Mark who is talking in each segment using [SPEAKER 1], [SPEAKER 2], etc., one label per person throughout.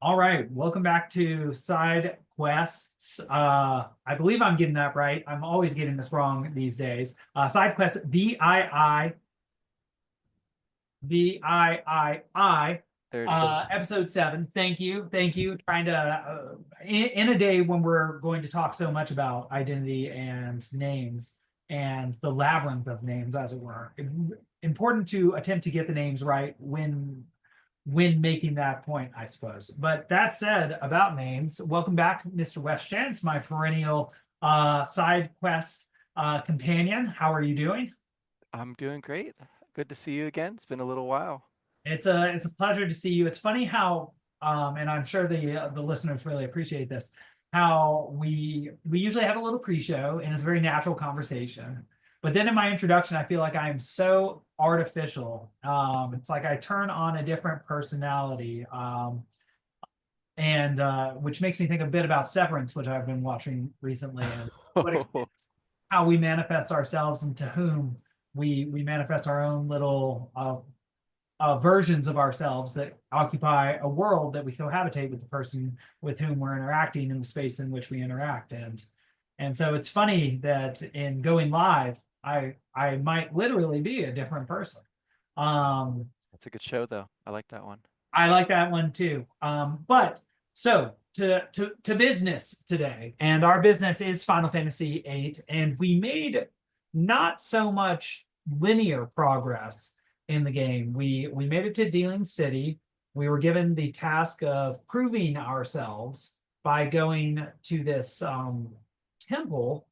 [SPEAKER 1] All right, welcome back to Side Quests. I believe I'm getting that right. I'm always getting this wrong these days. Side Quest VIII, VIII,
[SPEAKER 2] There it is.
[SPEAKER 1] episode 7. Thank you, thank you. Trying to in a day when we're going to talk so much about identity and names and the labyrinth of names, as it were. Important to attempt to get the names right when making that point, I suppose. But that said, about names, welcome back, Mr. Wes Schantz, my perennial side quest companion. How are you doing?
[SPEAKER 2] I'm doing great. Good to see you again. It's been a little while.
[SPEAKER 1] It's a pleasure to see you. It's funny how, and I'm sure the listeners really appreciate this, how we usually have a little pre-show and it's a very natural conversation. But then in my introduction, I feel like I am so artificial. It's like I turn on a different personality. And which makes me think a bit about Severance, which I've been watching recently, and what extent how we manifest ourselves and to whom we manifest our own little versions of ourselves that occupy a world that we cohabitate with the person with whom we're interacting in the space in which we interact. And so it's funny that in going live, I might literally be a different person. Um,
[SPEAKER 2] That's a good show, though. I like that one.
[SPEAKER 1] I like that one too. But so to business today, and our business is Final Fantasy VIII, and we made not so much linear progress in the game. We made it to Dealing City. We were given the task of proving ourselves by going to this temple,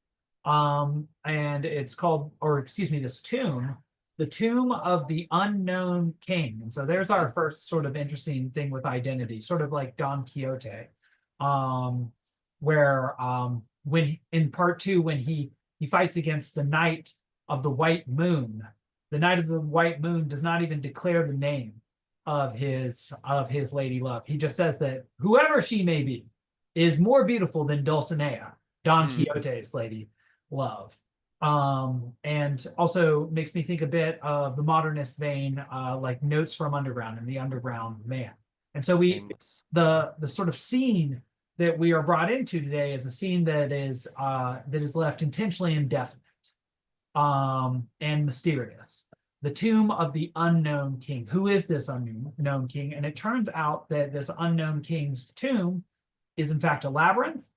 [SPEAKER 1] and it's called, or excuse me, this tomb, the tomb of the unknown king. And so there's our first sort of interesting thing with identity, sort of like Don Quixote, where when in part two, when he fights against the Knight of the White Moon, the Knight of the White Moon does not even declare the name of his lady love. He just says that whoever she may be is more beautiful than Dulcinea, Don
[SPEAKER 2] Mm.
[SPEAKER 1] Quixote's lady love. And also makes me think a bit of the modernist vein, like Notes from Underground and the Underground Man. And so
[SPEAKER 2] Nameless.
[SPEAKER 1] the sort of scene that we are brought into today is a scene that is left intentionally indefinite, and mysterious. The tomb of the unknown king. Who is this unknown king? And it turns out that this unknown king's tomb is in fact a labyrinth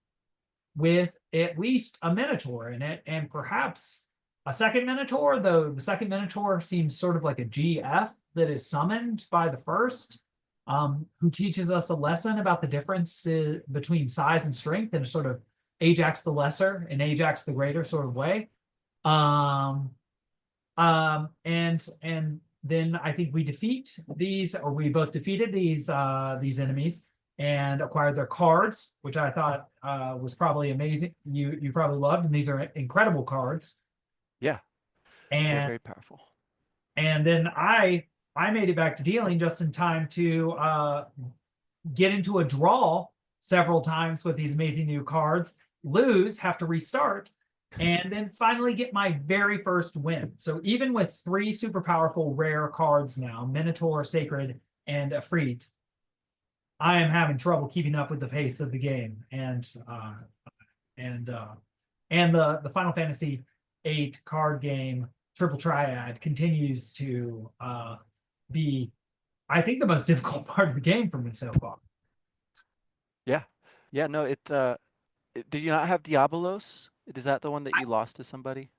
[SPEAKER 1] with at least a minotaur in it, and perhaps a second minotaur, though the second minotaur seems sort of like a GF that is summoned by the first, who teaches us a lesson about the difference between size and strength in a sort of Ajax the Lesser and Ajax the Greater sort of way. Um, and then I think we defeat these, or we both defeated these enemies and acquired their cards, which I thought was probably amazing. You probably loved, and these are incredible cards.
[SPEAKER 2] Yeah, they're
[SPEAKER 1] And
[SPEAKER 2] very powerful.
[SPEAKER 1] and then I made it back to dealing just in time to get into a draw several times with these amazing new cards, lose, have to restart, and then finally get my very first win. So even with three super powerful rare cards now, Minotaur, Sacred, and Efreet, I am having trouble keeping up with the pace of the game. And the Final Fantasy VIII card game Triple Triad continues to be, I think, the most difficult part of the game for me so far.
[SPEAKER 2] Yeah. Yeah, no, did you not have Diabolos? Is that the one that you lost to somebody?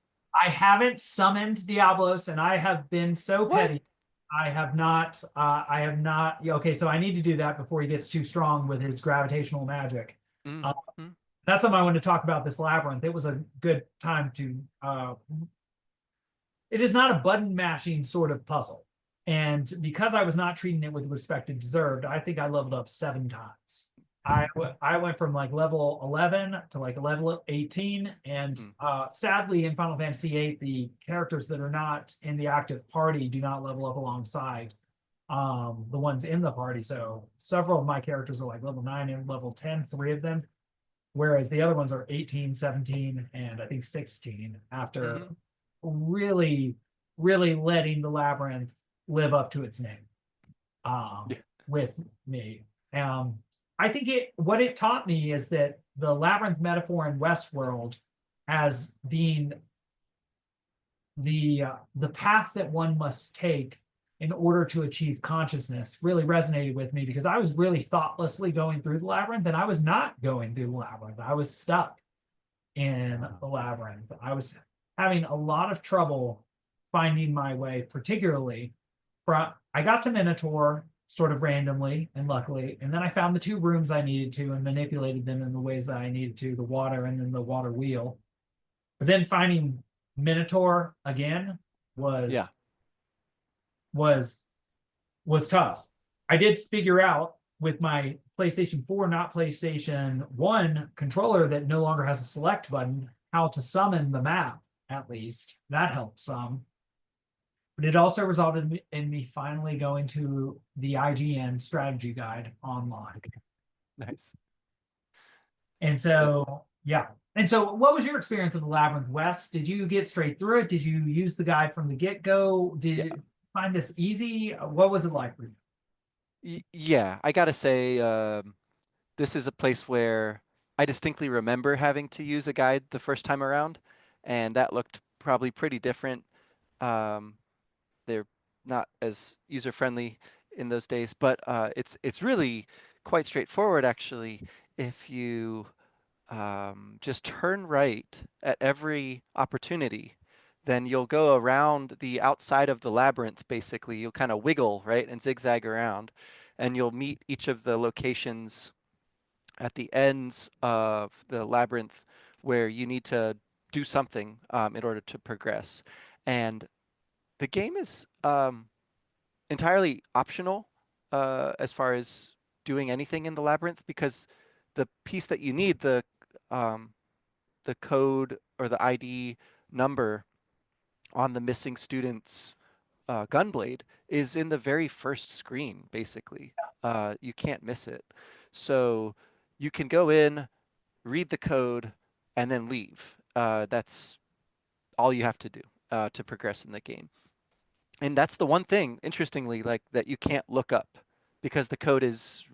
[SPEAKER 1] I haven't summoned Diablos, and I have been so
[SPEAKER 2] What?
[SPEAKER 1] petty. I have not. I have not. Yeah, okay, so I need to do that before he gets too strong with his gravitational magic.
[SPEAKER 2] Mm.
[SPEAKER 1] Uh,
[SPEAKER 2] Mm.
[SPEAKER 1] that's something I want to talk about. This labyrinth. It was a good time to. It is not a button mashing sort of puzzle, and because I was not treating it with respect it deserved, I think I leveled up 7 times. I went from like level 11 to like level 18, and
[SPEAKER 2] Mm.
[SPEAKER 1] sadly in Final Fantasy VIII, the characters that are not in the active party do not level up alongside the ones in the party. So several of my characters are like level 9 and level 10, 3 of them, whereas the other ones are 18, 17, and I think 16 after
[SPEAKER 2] Hmm.
[SPEAKER 1] really, really letting the labyrinth live up to its name
[SPEAKER 2] Yeah.
[SPEAKER 1] with me. Um, I think what it taught me is that the labyrinth metaphor in Westworld as being the path that one must take in order to achieve consciousness really resonated with me because I was really thoughtlessly going through the labyrinth and I was not going through the labyrinth. I was stuck in the labyrinth. I was having a lot of trouble finding my way, particularly from I got to Minotaur sort of randomly and luckily, and then I found the two rooms I needed to and manipulated them in the ways that I needed to, the water and then the water wheel. But then finding Minotaur again
[SPEAKER 2] Yeah.
[SPEAKER 1] was was was tough. I did figure out with my PlayStation 4, not PlayStation 1 controller that no longer has a select button, how to summon the map, at least. That helped some. But it also resulted in me finally going to the IGN strategy guide online.
[SPEAKER 2] Nice.
[SPEAKER 1] And
[SPEAKER 2] Uh,
[SPEAKER 1] so, yeah. And so, what was your experience of the Labyrinth West? Did you get straight through it? Did you use the guide from the get-go? Did
[SPEAKER 2] Yeah.
[SPEAKER 1] you find this easy? What was it like for you?
[SPEAKER 2] Yeah, I gotta say, this is a place where I distinctly remember having to use a guide the first time around, and that looked probably pretty different. Um, they're not as user friendly in those days, but it's really quite straightforward actually. If you just turn right at every opportunity, then you'll go around the outside of the labyrinth, basically. You'll kind of wiggle, right, and zigzag around, and you'll meet each of the locations at the ends of the labyrinth where you need to do something in order to progress. And the game is entirely optional as far as doing anything in the labyrinth because the piece that you need, um, the code or the ID number on the missing student's gunblade is in the very first screen, basically. You can't miss it. So you can go in, read the code, and then leave. That's all you have to do to progress in the game. And that's the one thing, interestingly, like that you can't look up because the code is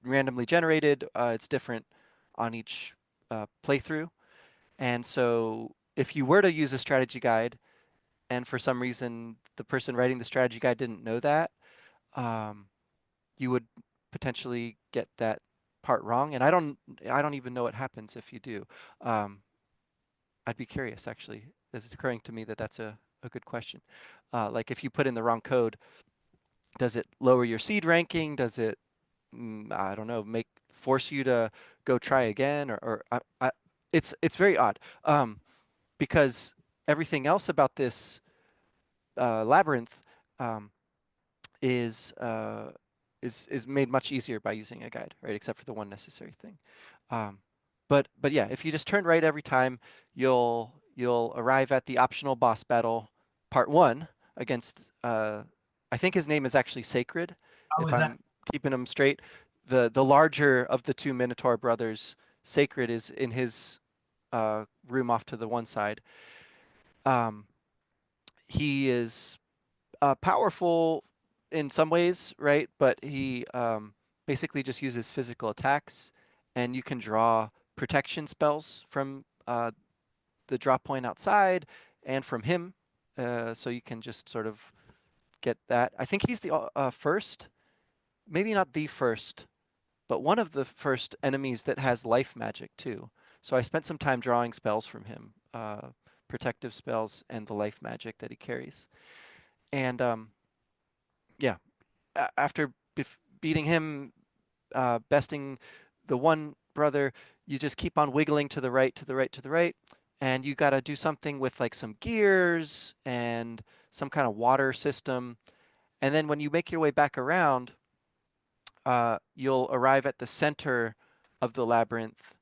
[SPEAKER 2] randomly generated. It's different on each playthrough. And so if you were to use a strategy guide and for some reason the person writing the strategy guide didn't know that, um, you would potentially get that part wrong. And I don't even know what happens if you do. Um, I'd be curious actually. This is occurring to me that that's a good question. Like if you put in the wrong code, does it lower your seed ranking? Does it, I don't know, force you to go try again? It's very odd. Because everything else about this labyrinth um, is uh, is made much easier by using a guide, right? Except for the one necessary thing. Um, but yeah, if you just turn right every time, you'll arrive at the optional boss battle, part one, against I think his name is actually Sacred,
[SPEAKER 1] How
[SPEAKER 2] if
[SPEAKER 1] was that?
[SPEAKER 2] I'm keeping him straight. The larger of the two Minotaur brothers, Sacred, is in his room off to the one side. Um, he is powerful in some ways, right? But he basically just uses physical attacks, and you can draw protection spells from the drop point outside and from him. So you can just sort of get that. I think he's the first, maybe not the first, but one of the first enemies that has life magic too. So I spent some time drawing spells from him, protective spells and the life magic that he carries. And yeah, after beating him, besting the one brother, you just keep on wiggling to the right, to the right, to the right, and you got to do something with like some gears and some kind of water system. And then when you make your way back around, you'll arrive at the center of the labyrinth,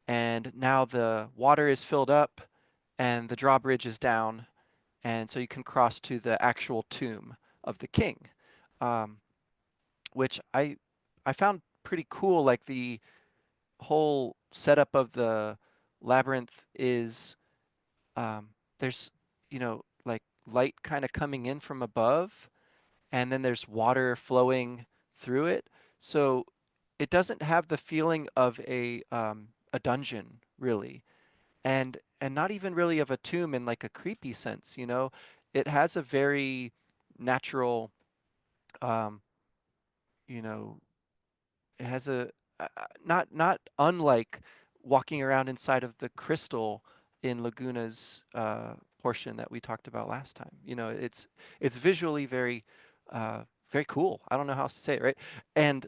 [SPEAKER 2] and now the water is filled up and the drawbridge is down, and so you can cross to the actual tomb of the king. Um, which I found pretty cool. Like the whole setup of the labyrinth is there's like light kind of coming in from above, and then there's water flowing through it. So it doesn't have the feeling of a dungeon really, and not even really of a tomb in like a creepy sense, you know. It has a very natural, um, you know, it has a not unlike walking around inside of the crystal in Laguna's portion that we talked about last time. You know, it's visually very very cool. I don't know how else to say it, right? And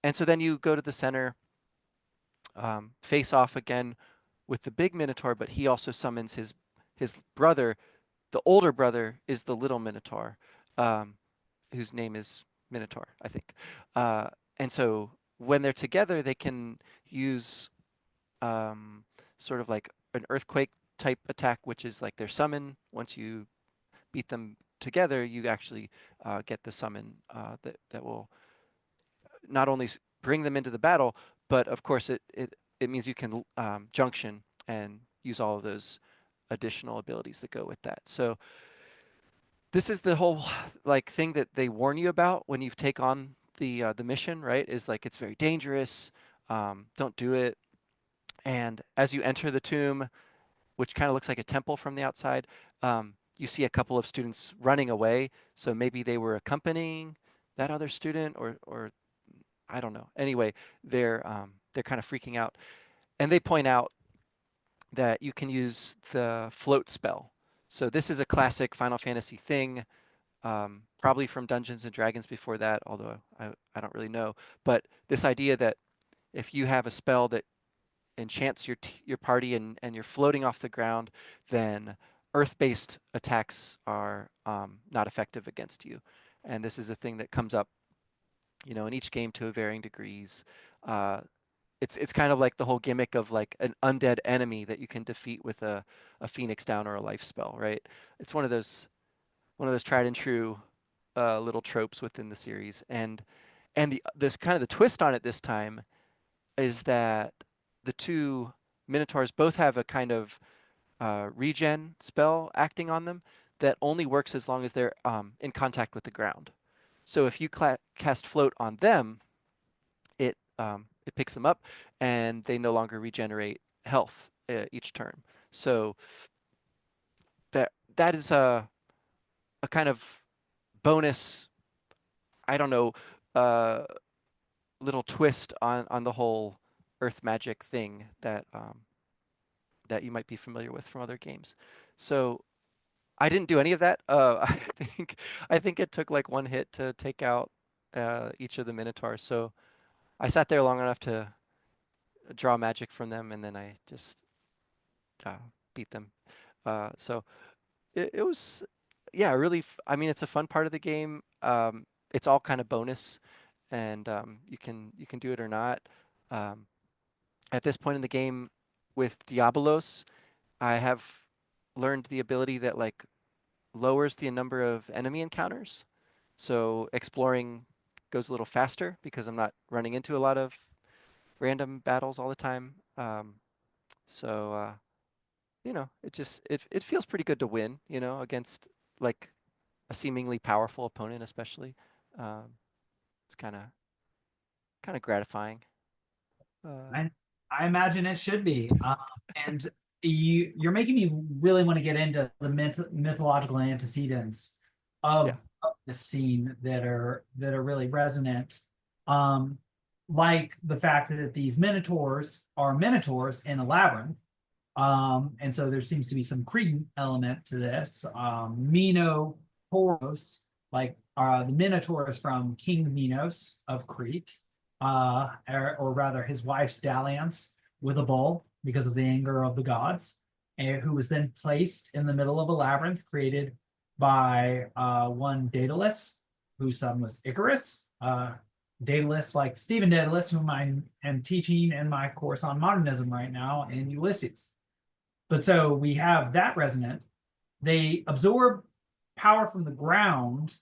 [SPEAKER 2] and so then you go to the center, face off again with the big Minotaur, but he also summons his brother. The older brother is the little Minotaur, um, whose name is Minotaur, I think. Uh, and so when they're together, they can use um, sort of like an earthquake type attack, which is like their summon. Once you beat them together, you actually get the summon that will not only bring them into the battle, but of course it means you can junction and use all of those additional abilities that go with that. So this is the whole like thing that they warn you about when you take on the mission, right? Is like it's very dangerous. Don't do it. And as you enter the tomb, which kind of looks like a temple from the outside, you see a couple of students running away. So maybe they were accompanying that other student, or I don't know. Anyway, they're kind of freaking out, and they point out that you can use the float spell. So this is a classic Final Fantasy thing, probably from Dungeons and Dragons before that, although I don't really know. But this idea that if you have a spell that enchants your party and you're floating off the ground, then earth-based attacks are not effective against you. And this is a thing that comes up, you know, in each game to varying degrees. Uh, it's kind of like the whole gimmick of like an undead enemy that you can defeat with a Phoenix Down or a life spell, right? It's one of those tried and true little tropes within the series. And this kind of the twist on it this time is that the two Minotaurs both have a kind of regen spell acting on them that only works as long as they're in contact with the ground. So if you cast float on them, it picks them up, and they no longer regenerate health each turn. So that is a kind of bonus. I don't know, uh, little twist on the whole Earth magic thing that you might be familiar with from other games. So I didn't do any of that. I think it took like one hit to take out each of the Minotaurs. So I sat there long enough to draw magic from them, and then I just uh, beat them. So it was, yeah, really. I mean, it's a fun part of the game. It's all kind of bonus, and you can do it or not. Um, at this point in the game, with Diabolos, I have learned the ability that like lowers the number of enemy encounters. So exploring goes a little faster because I'm not running into a lot of random battles all the time. So you know, it feels pretty good to win, you know, against like a seemingly powerful opponent, especially. Um, it's kind of gratifying. Uh,
[SPEAKER 1] I I imagine it should be. And you're making me really want to get into the mythological antecedents
[SPEAKER 2] yeah.
[SPEAKER 1] of the scene that are really resonant. Um, like the fact that these minotaurs are minotaurs in a labyrinth. And so there seems to be some Cretan element to this. Minotaurus, like the Minotaur is from King Minos of Crete, or rather his wife's dalliance with a bull because of the anger of the gods, and who was then placed in the middle of a labyrinth created by one Daedalus, whose son was Icarus. Daedalus, like Stephen Daedalus, whom I am teaching in my course on modernism right now in Ulysses. But so we have that resonant. They absorb power from the ground.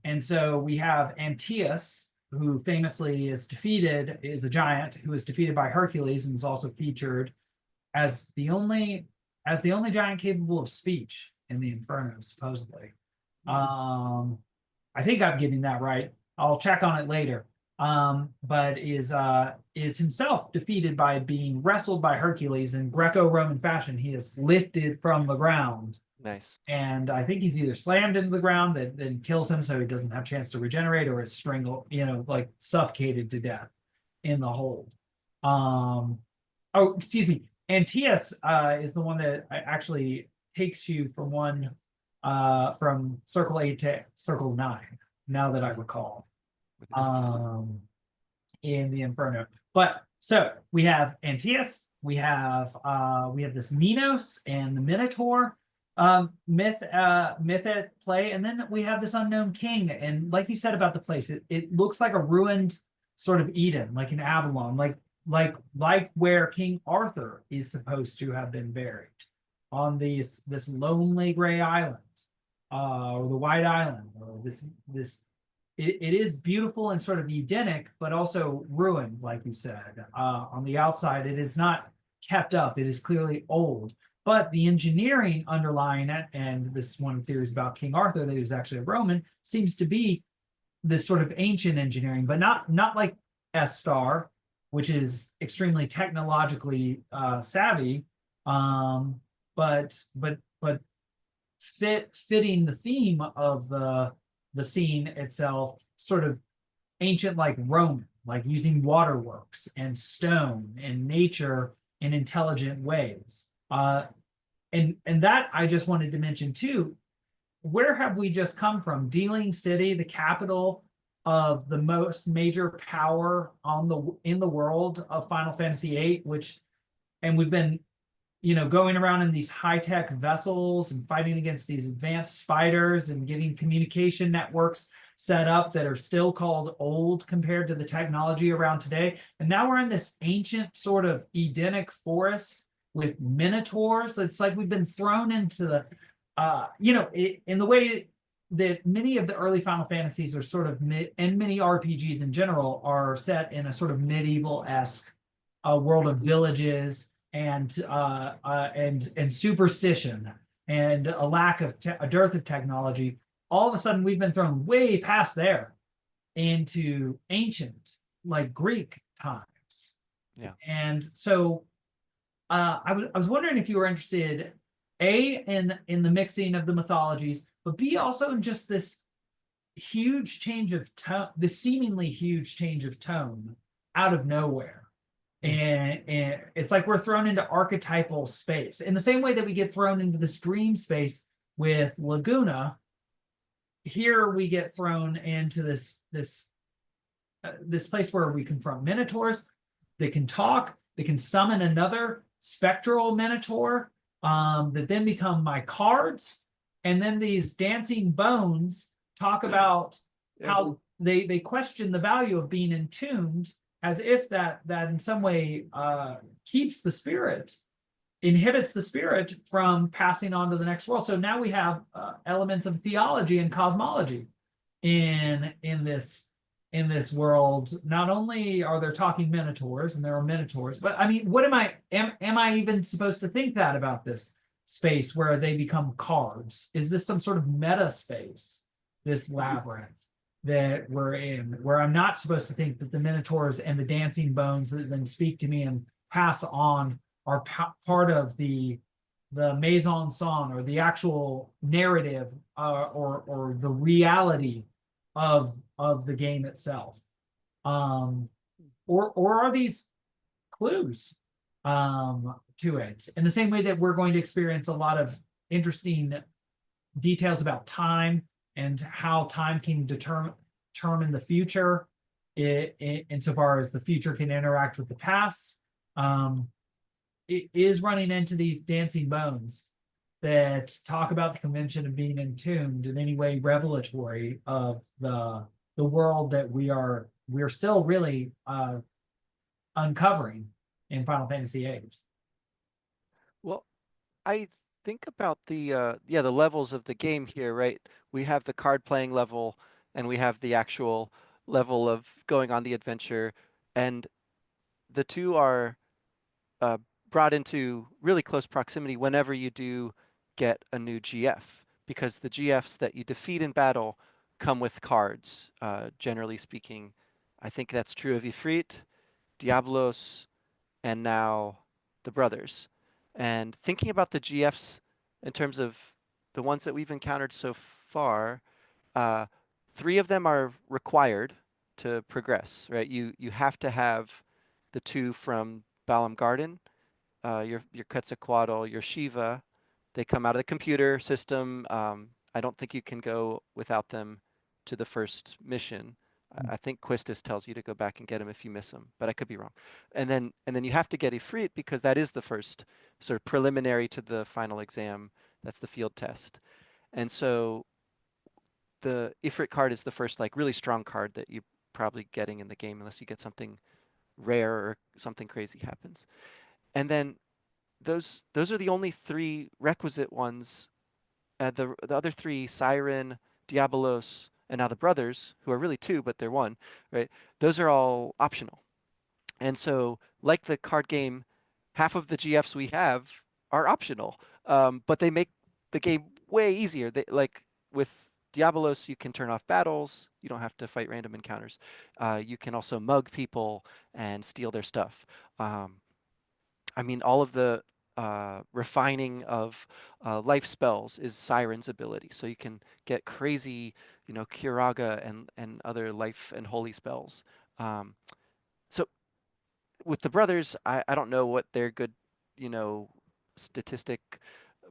[SPEAKER 1] And so we have Antaeus, who famously is a giant who is defeated by Hercules and is also featured as the only giant capable of speech in the Inferno, supposedly.
[SPEAKER 2] Mm.
[SPEAKER 1] I think I'm getting that right. I'll check on it later. but is himself defeated by being wrestled by Hercules in Greco-Roman fashion. He is lifted from the ground,
[SPEAKER 2] Nice.
[SPEAKER 1] and I think he's either slammed into the ground that then kills him, so he doesn't have a chance to regenerate, or is strangled, like suffocated to death in the hold. Um, oh, excuse me. Antaeus is the one that actually takes you from circle 8 to circle 9. Now that I recall, um, in the Inferno. But so we have Antaeus, we have this Minos and the Minotaur myth at play, and then we have this unknown king. And like you said about the place, it looks like a ruined sort of Eden, like in Avalon, like where King Arthur is supposed to have been buried on this lonely gray island, or the White Island, or this it is beautiful and sort of Edenic, but also ruined, like you said. On the outside, it is not kept up. It is clearly old. But the engineering underlying it, and this one of the theories about King Arthur, that he was actually a Roman, seems to be this sort of ancient engineering, but not like S-Star, which is extremely technologically savvy, but fitting the theme of the scene itself, sort of ancient, like Roman, like using waterworks and stone and nature in intelligent ways. And that I just wanted to mention too. Where have we just come from? Dealing City, the capital of the most major power in the world of Final Fantasy VIII, and we've been going around in these high-tech vessels and fighting against these advanced spiders and getting communication networks set up that are still called old compared to the technology around today. And now we're in this ancient sort of Edenic forest with minotaurs. It's like we've been thrown into the, in the way that many of the early Final Fantasies are sort of and many RPGs in general are set in a sort of medieval-esque world of villages and superstition and a lack of a dearth of technology. All of a sudden, we've been thrown way past there into ancient, like Greek times.
[SPEAKER 2] Yeah.
[SPEAKER 1] And so, I was wondering if you were interested, A, in the mixing of the mythologies, but B, also in just this huge change of tone, the seemingly huge change of tone out of nowhere. And it's like we're thrown into archetypal space in the same way that we get thrown into this dream space with Laguna. Here we get thrown into this place where we confront minotaurs. They can talk. They can summon another spectral minotaur that then become my cards. And then these dancing bones talk about how they question the value of being entombed, as if that in some way keeps the spirit, inhibits the spirit from passing on to the next world. So now we have elements of theology and cosmology in this world. Not only are there talking minotaurs, and there are minotaurs, but I mean, what am I even supposed to think that about this space where they become cards? Is this some sort of meta space, this labyrinth that we're in, where I'm not supposed to think that the minotaurs and the dancing bones that then speak to me and pass on are part of the mise en scène, or the actual narrative, or the reality of the game itself, or are these clues to it, in the same way that we're going to experience a lot of interesting details about time and how time can determine the future, insofar as the future can interact with the past. It is running into these dancing bones that talk about the convention of being entombed, in any way revelatory of the world that we're still really uncovering in Final Fantasy VIII.
[SPEAKER 2] Well, I think about the levels of the game here, right? We have the card playing level, and we have the actual level of going on the adventure, and the two are uh, brought into really close proximity whenever you do get a new GF, because the GFs that you defeat in battle come with cards, generally speaking. I think that's true of Ifrit, Diablos, and now the brothers. And thinking about the GFs in terms of the ones that we've encountered so far, uh, three of them are required to progress, right? You have to have the two from Balam Garden, your Quetzalcoatl, your Shiva. They come out of the computer system. I don't think you can go without them to the first mission. I think Quistis tells you to go back and get him if you miss him, but I could be wrong. And then you have to get Ifrit because that is the first sort of preliminary to the final exam. That's the field test. And so the Ifrit card is the first like really strong card that you're probably getting in the game unless you get something rare or something crazy happens. And then those are the only three requisite ones. The other three, Siren, Diabolos, and now the brothers, who are really two, but they're one, right? Those are all optional. And so, like the card game, half of the GFs we have are optional, but they make the game way easier. They, like with Diabolos, you can turn off battles. You don't have to fight random encounters. You can also mug people and steal their stuff. Um, I mean, all of the refining of life spells is Siren's ability. So you can get crazy, Kiraga and other life and holy spells. So with the brothers, I don't know what their good, you know, statistic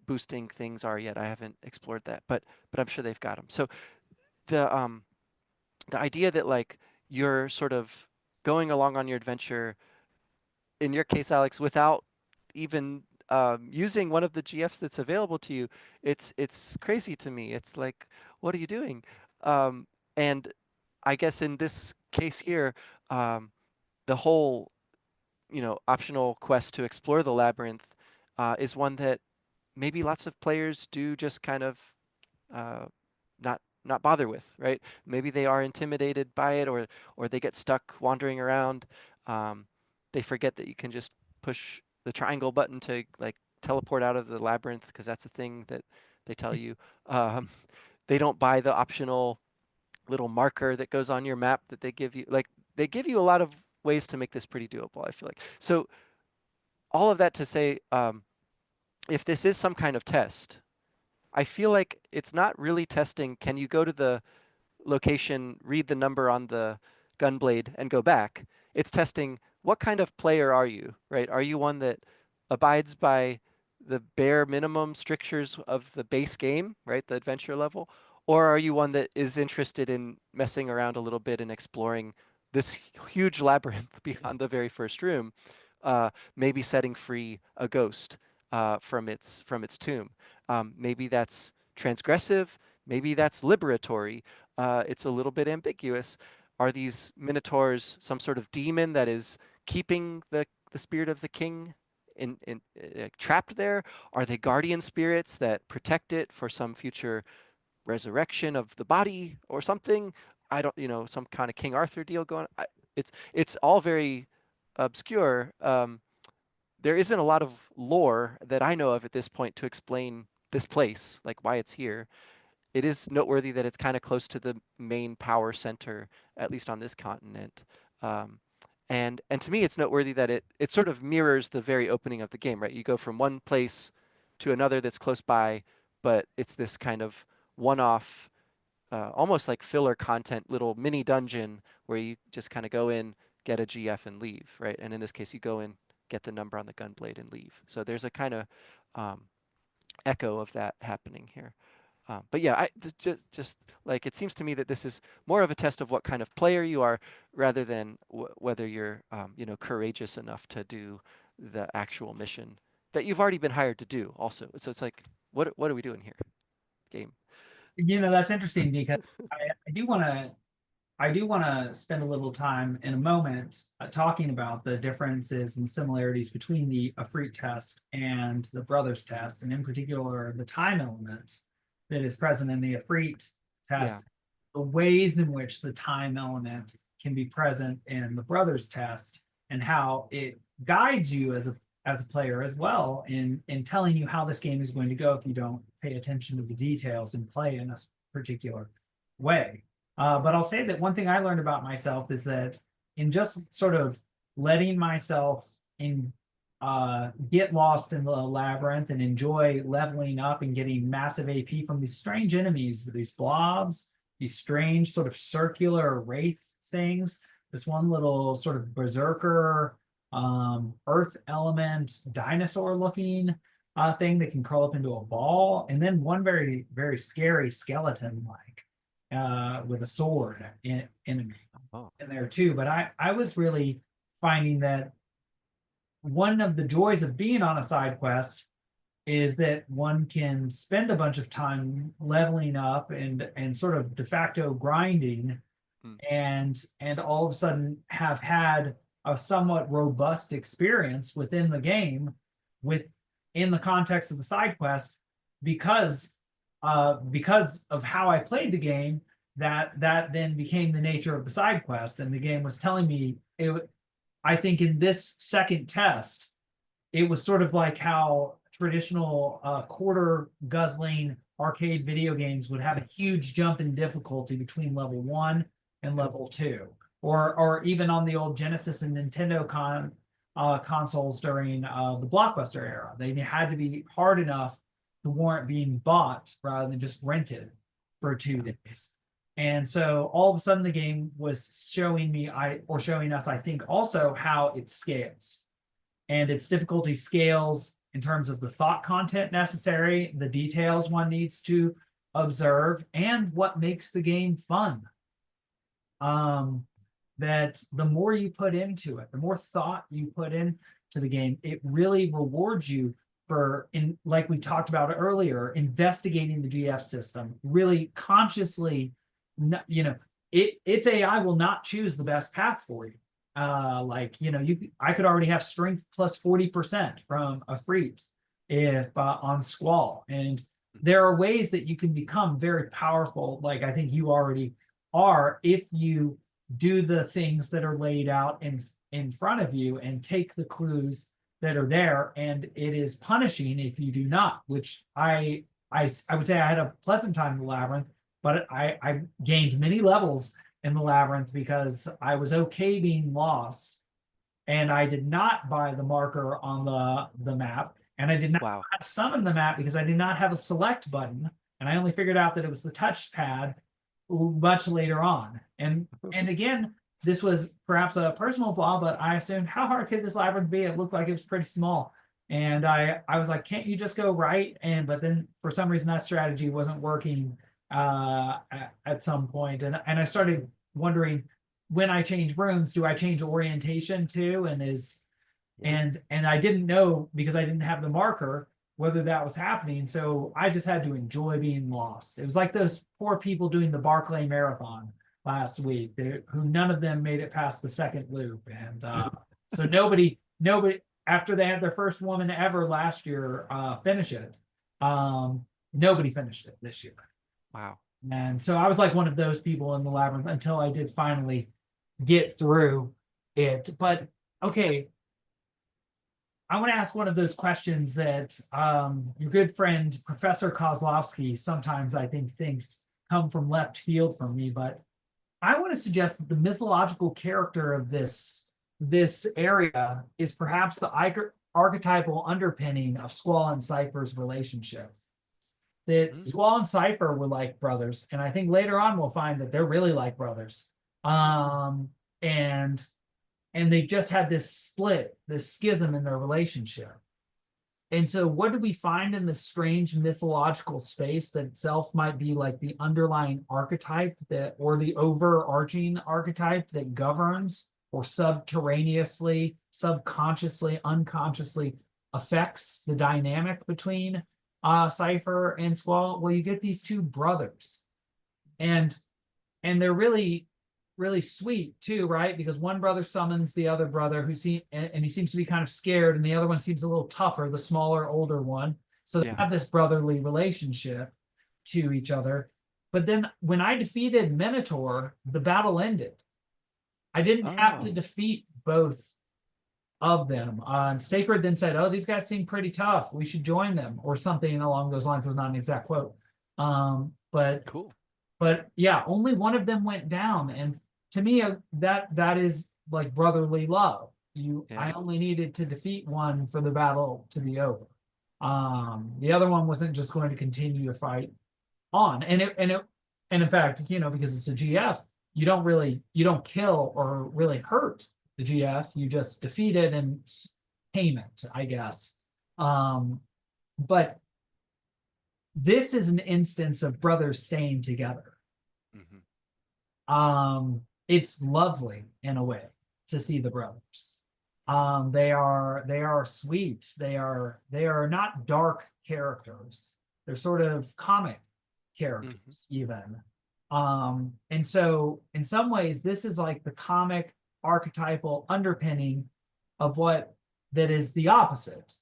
[SPEAKER 2] boosting things are yet. I haven't explored that, but I'm sure they've got them. So the um the idea that like you're sort of going along on your adventure in your case, Alex, without even using one of the GFs that's available to you, it's crazy to me. It's like, what are you doing? Um, and I guess in this case here, um, the whole optional quest to explore the labyrinth is one that maybe lots of players do just kind of uh, not bother with, right? Maybe they are intimidated by it, or they get stuck wandering around. Um, they forget that you can just push the triangle button to like teleport out of the labyrinth because that's a thing that they tell you. Um, they don't buy the optional little marker that goes on your map that they give you. Like they give you a lot of ways to make this pretty doable, I feel like. So all of that to say, if this is some kind of test, I feel like it's not really testing, can you go to the location, read the number on the gunblade, and go back? It's testing what kind of player are you, right? Are you one that abides by the bare minimum strictures of the base game, right? The adventure level? Or are you one that is interested in messing around a little bit and exploring this huge labyrinth beyond the very first room, maybe setting free a ghost from its tomb? Maybe that's transgressive, maybe that's liberatory. It's a little bit ambiguous. Are these minotaurs some sort of demon that is keeping the spirit of the king trapped there? Are they guardian spirits that protect it for some future resurrection of the body or something? I don't, some kind of King Arthur deal going on. It's all very obscure. There isn't a lot of lore that I know of at this point to explain this place, like why it's here. It is noteworthy that it's kind of close to the main power center, at least on this continent. Um, and to me, it's noteworthy that it sort of mirrors the very opening of the game, right? You go from one place to another that's close by, but it's this kind of one-off, almost like filler content, little mini dungeon where you just kind of go in, get a GF, and leave, right? And in this case, you go in, get the number on the gunblade, and leave. So there's a kind of um, echo of that happening here. But yeah, just like it seems to me that this is more of a test of what kind of player you are, rather than whether you're courageous enough to do the actual mission that you've already been hired to do. Also, so it's like, what are we doing here, game?
[SPEAKER 1] That's interesting because I, I do want to I do want to spend a little time in a moment talking about the differences and similarities between the Afreet test and the Brothers test, and in particular, the time element that is present in the Afreet
[SPEAKER 2] Yeah,
[SPEAKER 1] test, the ways in which the time element can be present in the Brothers test, and how it guides you as a player as well in telling you how this game is going to go if you don't pay attention to the details and play in a particular way. But I'll say that one thing I learned about myself is that in just sort of letting myself get lost in the labyrinth and enjoy leveling up and getting massive AP from these strange enemies, these blobs, these strange sort of circular wraith things. This one little sort of berserker, earth element, dinosaur looking thing that can curl up into a ball, and then one very, very scary skeleton with a sword enemy in there too. But I was really finding that one of the joys of being on a side quest is that one can spend a bunch of time leveling up and sort of de facto grinding, and all of a sudden have had a somewhat robust experience within the game in the context of the side quest because of how I played the game, that then became the nature of the side quest, and the game was telling me I think in this second test, it was sort of like how traditional quarter guzzling arcade video games would have a huge jump in difficulty between level 1 and level 2, or even on the old Genesis and Nintendo consoles during the Blockbuster era. They had to be hard enough to warrant being bought rather than just rented for 2 days. And so all of a sudden the game was showing me, showing us, I think, also how it scales. And its difficulty scales in terms of the thought content necessary, the details one needs to observe, and what makes the game fun. That the more you put into it, the more thought you put into the game, it really rewards you for, like we talked about earlier, investigating the GF system, really consciously. Its AI will not choose the best path for you. I could already have strength plus 40% from a freeze if on Squall, and there are ways that you can become very powerful, like I think you already are, if you do the things that are laid out in front of you and take the clues that are there, and it is punishing if you do not, which I would say I had a pleasant time in the labyrinth, but I gained many levels in the labyrinth because I was okay being lost, and I did not buy the marker on the map, and I did not summon the map because I did not have a select button, and I only figured out that it was the touchpad much later on. And again, this was perhaps a personal flaw, but I assumed, how hard could this labyrinth be? It looked like it was pretty small. And I was like, can't you just go right? But then for some reason that strategy wasn't working at some point, and I started wondering, when I change rooms, do I change orientation too? And I didn't know, because I didn't have the marker, whether that was happening. So I just had to enjoy being lost. It was like those poor people doing the Barclay Marathon last week, who none of them made it past the second loop, and so nobody after they had their first woman ever last year finish it. Nobody finished it this year.
[SPEAKER 2] Wow.
[SPEAKER 1] And so I was like one of those people in the labyrinth until I did finally get through it. But okay, I want to ask one of those questions that your good friend Professor Kozlowski sometimes, I think, thinks come from left field from me. But I want to suggest that the mythological character of this area is perhaps the archetypal underpinning of Squall and Cypher's relationship. That Squall and Cypher were like brothers, and I think later on we'll find that they're really like brothers. And they've just had this split, this schism in their relationship. And so what do we find in this strange mythological space that itself might be like the underlying archetype or the overarching archetype that governs or subterraneously, subconsciously, unconsciously affects the dynamic between Cypher and Squall? Well, you get these two brothers, and they're really, really sweet too, right? Because one brother summons the other brother, who he seems to be kind of scared, and the other one seems a little tougher, the smaller, older one. So they have this brotherly relationship to each other. But then when I defeated Minotaur, the battle ended. I didn't have to defeat both of them. Sacred then said, "Oh, these guys seem pretty tough. We should join them," or something along those lines. Is not an exact quote. But
[SPEAKER 2] cool.
[SPEAKER 1] but yeah, only one of them went down, and to me, that is like brotherly love.
[SPEAKER 2] Yeah.
[SPEAKER 1] I only needed to defeat one for the battle to be over. The other one wasn't just going to continue to fight on, and in fact, because it's a GF, you don't kill or really hurt the GF. You just defeat it and tame it, I guess. But this is an instance of brothers staying together.
[SPEAKER 2] Hmm.
[SPEAKER 1] It's lovely in a way to see the brothers. They are sweet. They are not dark characters. They're sort of comic
[SPEAKER 2] Hmm.
[SPEAKER 1] characters even. And so in some ways, this is like the comic archetypal underpinning of what that is the opposite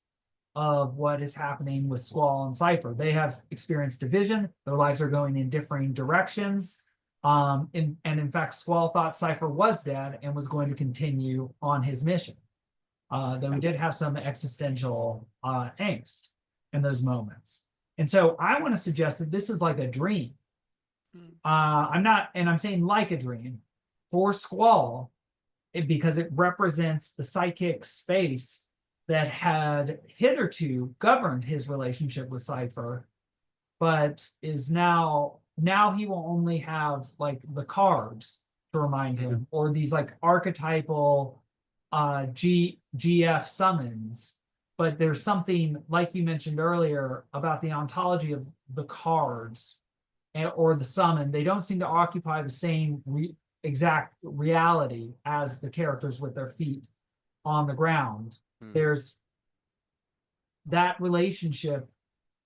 [SPEAKER 1] of what is happening with Squall and Cypher. They have experienced division. Their lives are going in differing directions. And in fact, Squall thought Cypher was dead and was going to continue on his mission. Though he did have some existential angst in those moments. And so I want to suggest that this is like a dream. I'm not, and I'm saying like a dream for Squall, because it represents the psychic space that had hitherto governed his relationship with Cypher, but is now he will only have like the cards to remind him, or these like archetypal GF summons. But there's something like you mentioned earlier about the ontology of the cards or the summon. They don't seem to occupy the same exact reality as the characters with their feet on the ground.
[SPEAKER 2] Hmm.
[SPEAKER 1] There's that relationship.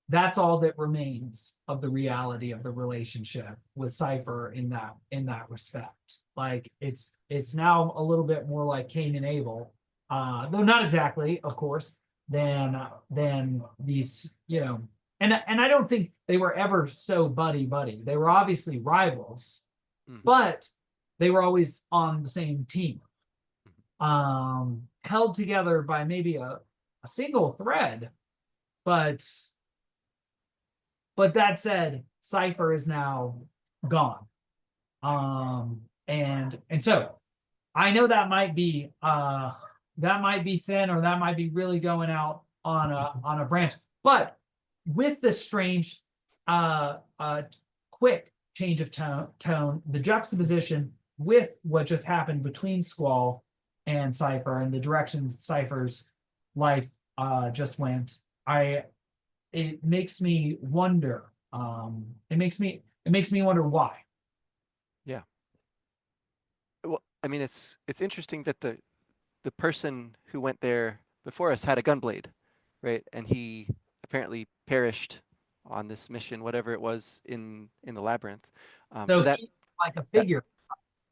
[SPEAKER 1] That's all that remains of the reality of the relationship with Cypher in that respect. Like it's now a little bit more like Cain and Abel, though not exactly, of course, than these, and I don't think they were ever so buddy buddy. They were obviously rivals,
[SPEAKER 2] Hmm.
[SPEAKER 1] but they were always on the same team, held together by maybe a single thread, but that said, Cypher is now gone. And so I know that might be thin, or that might be really going out on a branch. But with this strange quick change of tone, the juxtaposition with what just happened between Squall and Cypher and the direction Cypher's life just went, I it makes me wonder. It makes me wonder why.
[SPEAKER 2] Yeah. Well, I mean, it's interesting that the person who went there before us had a gunblade, right? And he apparently perished on this mission, whatever it was in the labyrinth. So
[SPEAKER 1] So
[SPEAKER 2] that
[SPEAKER 1] he's like a
[SPEAKER 2] that
[SPEAKER 1] figure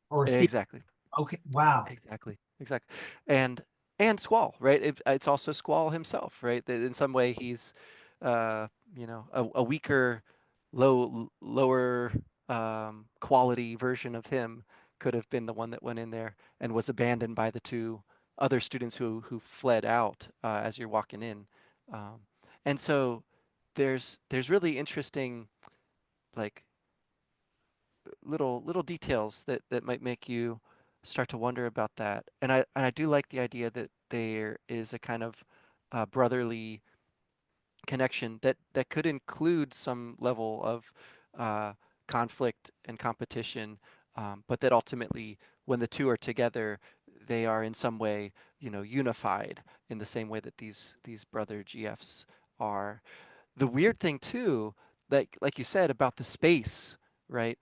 [SPEAKER 1] or see.
[SPEAKER 2] exactly.
[SPEAKER 1] Okay, wow.
[SPEAKER 2] Exactly, exactly. And Squall, right? It's also Squall himself, right? That in some way he's, uh, a weaker, lower quality version of him could have been the one that went in there and was abandoned by the two other students who fled out as you're walking in. Um, and so there's really interesting like little details that might make you start to wonder about that. And I do like the idea that there is a kind of brotherly connection that could include some level of uh, conflict and competition, but that ultimately, when the two are together, they are in some way, unified in the same way that these brother GFs are. The weird thing too, like you said about the space, right?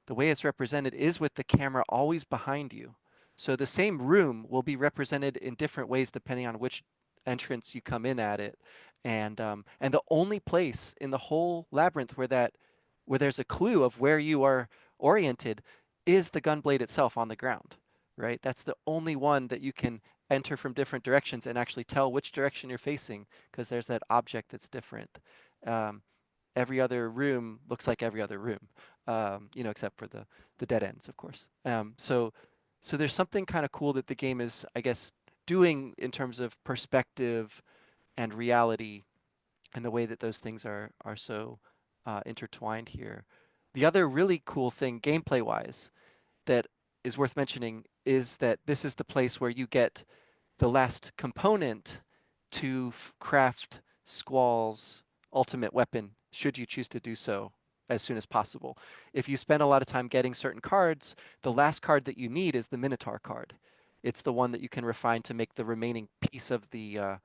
[SPEAKER 2] The way it's represented is with the camera always behind you. So the same room will be represented in different ways depending on which entrance you come in at it. And the only place in the whole labyrinth where there's a clue of where you are oriented is the gunblade itself on the ground, right? That's the only one that you can enter from different directions and actually tell which direction you're facing because there's that object that's different. Um, every other room looks like every other room, except for the dead ends, of course. So there's something kind of cool that the game is, I guess, doing in terms of perspective and reality and the way that those things are so intertwined here. The other really cool thing gameplay wise that is worth mentioning is that this is the place where you get the last component to craft Squall's ultimate weapon, should you choose to do so as soon as possible. If you spend a lot of time getting certain cards, the last card that you need is the Minotaur card. It's the one that you can refine to make the remaining piece of the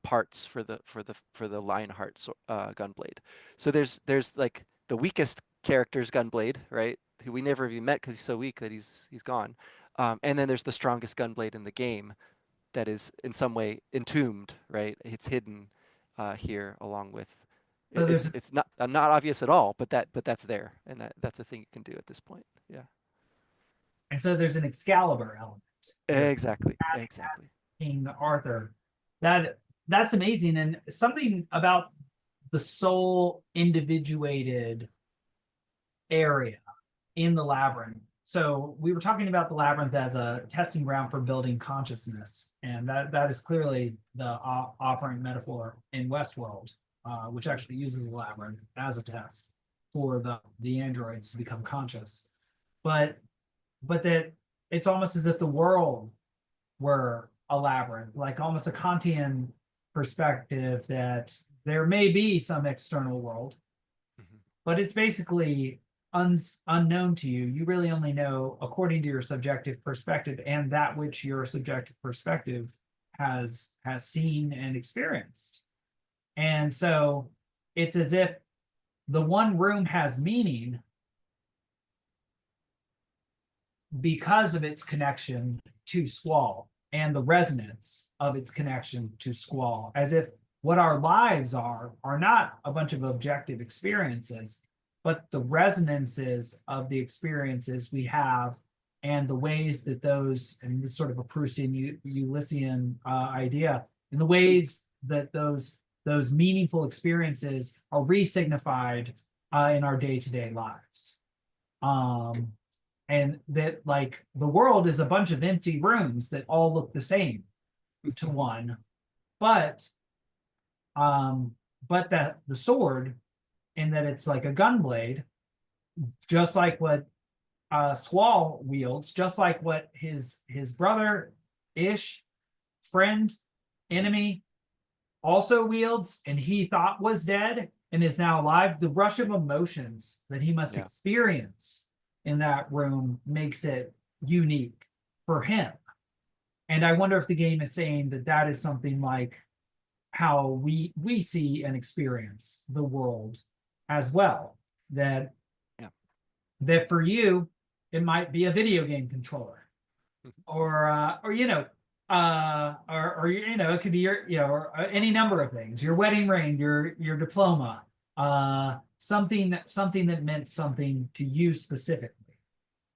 [SPEAKER 2] parts for the Lionheart Gunblade. So there's like the weakest character's Gunblade, right? Who we never even met because he's so weak that he's gone. And then there's the strongest Gunblade in the game that is in some way entombed, right? It's hidden here along with.
[SPEAKER 1] So
[SPEAKER 2] It's not obvious at all, but that's there, and that's a thing you can do at this point. Yeah.
[SPEAKER 1] there's an Excalibur element with
[SPEAKER 2] Exactly. Exactly.
[SPEAKER 1] King Arthur. That that's amazing, and something about the soul individuated area in the labyrinth. So we were talking about the labyrinth as a testing ground for building consciousness, and that is clearly the operant metaphor in Westworld, which actually uses the labyrinth as a test for the androids to become conscious. But that it's almost as if the world were a labyrinth, like almost a Kantian perspective that there may be some external world,
[SPEAKER 2] Mhm.
[SPEAKER 1] but it's basically unknown to you. You really only know according to your subjective perspective and that which your subjective perspective has seen and experienced. And so it's as if the one room has meaning because of its connection to Squall and the resonance of its connection to Squall, as if what our lives are not a bunch of objective experiences, but the resonances of the experiences we have and the ways that those, and this is sort of a Proustian Ulyssian idea, and the ways that those meaningful experiences are re-signified in our day-to-day lives. And that like the world is a bunch of empty rooms that all look the same to one, but um that the sword, in that it's like a gun blade, just like what Squall wields, just like what his brother Ish, friend, enemy, also wields and he thought was dead and is now alive. The rush of emotions that he must
[SPEAKER 2] Yeah.
[SPEAKER 1] experience in that room makes it unique for him. And I wonder if the game is saying that that is something like how we see and experience the world as well. That
[SPEAKER 2] Yeah.
[SPEAKER 1] that for you, it might be a video game controller, or or it could be your or any number of things, your wedding ring, your diploma, something that meant something to you specifically.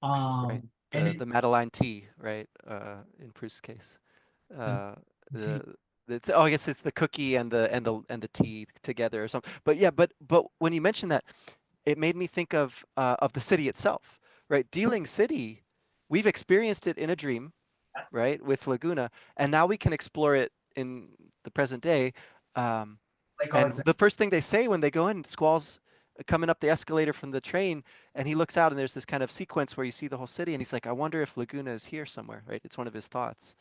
[SPEAKER 2] Right.
[SPEAKER 1] And
[SPEAKER 2] The Madeline tea, right? In Proust's case.
[SPEAKER 1] the,
[SPEAKER 2] Uh, the I guess it's the cookie and the tea together or something. But yeah, but when you mentioned that, it made me think of the city itself, right? Dealing City, we've experienced it in a dream, right, with Laguna, and now we can explore it in the present day. Um,
[SPEAKER 1] like
[SPEAKER 2] and
[SPEAKER 1] arts.
[SPEAKER 2] the first thing they say when they go in, Squall's coming up the escalator from the train, and he looks out, and there's this kind of sequence where you see the whole city, and he's like, "I wonder if Laguna is here somewhere," right? It's one of his thoughts.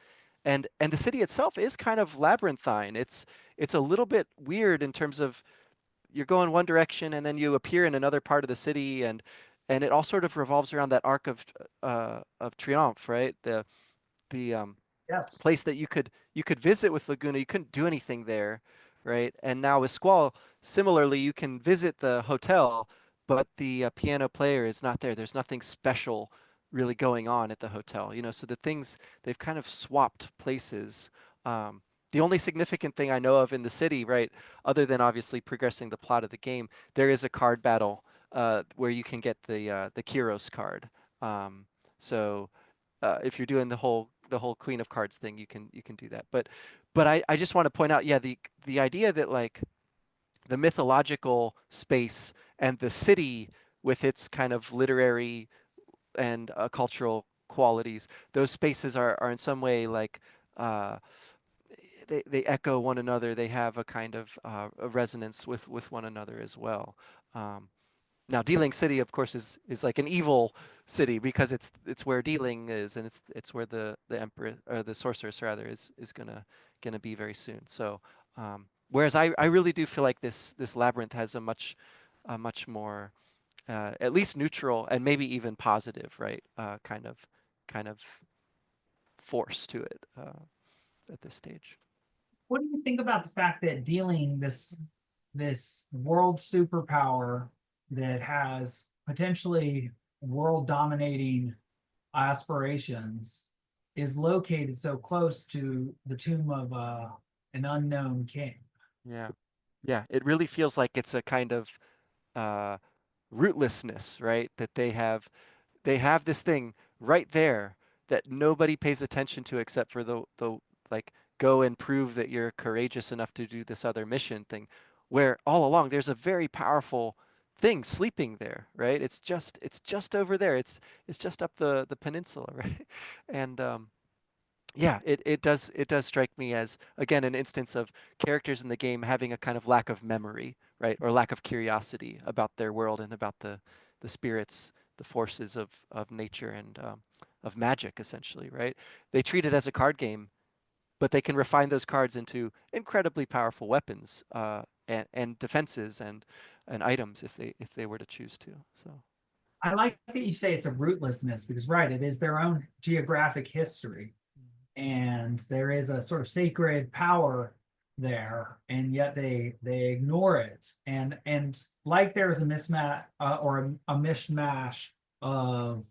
[SPEAKER 2] And the city itself is kind of labyrinthine. It's a little bit weird in terms of you're going one direction and then you appear in another part of the city, and it all sort of revolves around that arc of triomphe, right? The
[SPEAKER 1] Yes.
[SPEAKER 2] place that you could visit with Laguna. You couldn't do anything there, right? And now with Squall, similarly, you can visit the hotel, but the piano player is not there. There's nothing special really going on at the hotel, so the things they've kind of swapped places. Um, the only significant thing I know of in the city, right, other than obviously progressing the plot of the game, there is a card battle where you can get the Kyros card. So if you're doing the whole Queen of Cards thing, you can do that. But I just want to point out, yeah, the idea that like the mythological space and the city with its kind of literary and cultural qualities, those spaces are in some way like uh, they echo one another. They have a kind of a resonance with one another as well. Um, Now, Dealing City, of course, is like an evil city because it's where Dealing is, and it's where the emperor or the sorceress rather is gonna be very soon. So, whereas I really do feel like this labyrinth has a much more at least neutral and maybe even positive, right? Kind of force to it at this stage.
[SPEAKER 1] What do you think about the fact that dealing this world superpower that has potentially world dominating aspirations is located so close to the tomb of an unknown king?
[SPEAKER 2] Yeah, yeah. It really feels like it's a kind of uh, rootlessness, right? That they have this thing right there that nobody pays attention to except for the like go and prove that you're courageous enough to do this other mission thing, where all along there's a very powerful thing sleeping there, right? It's just over there. It's just up the peninsula, right? And yeah, it does strike me as again an instance of characters in the game having a kind of lack of memory, right, or lack of curiosity about their world and about the spirits, the forces of nature and of magic, essentially, right? They treat it as a card game, but they can refine those cards into incredibly powerful weapons and defenses and items if they were to choose to. So
[SPEAKER 1] I like that you say it's a rootlessness because, right, it is their own geographic history, and there is a sort of sacred power there, and yet they ignore it. And like there is a mismatch or a mishmash of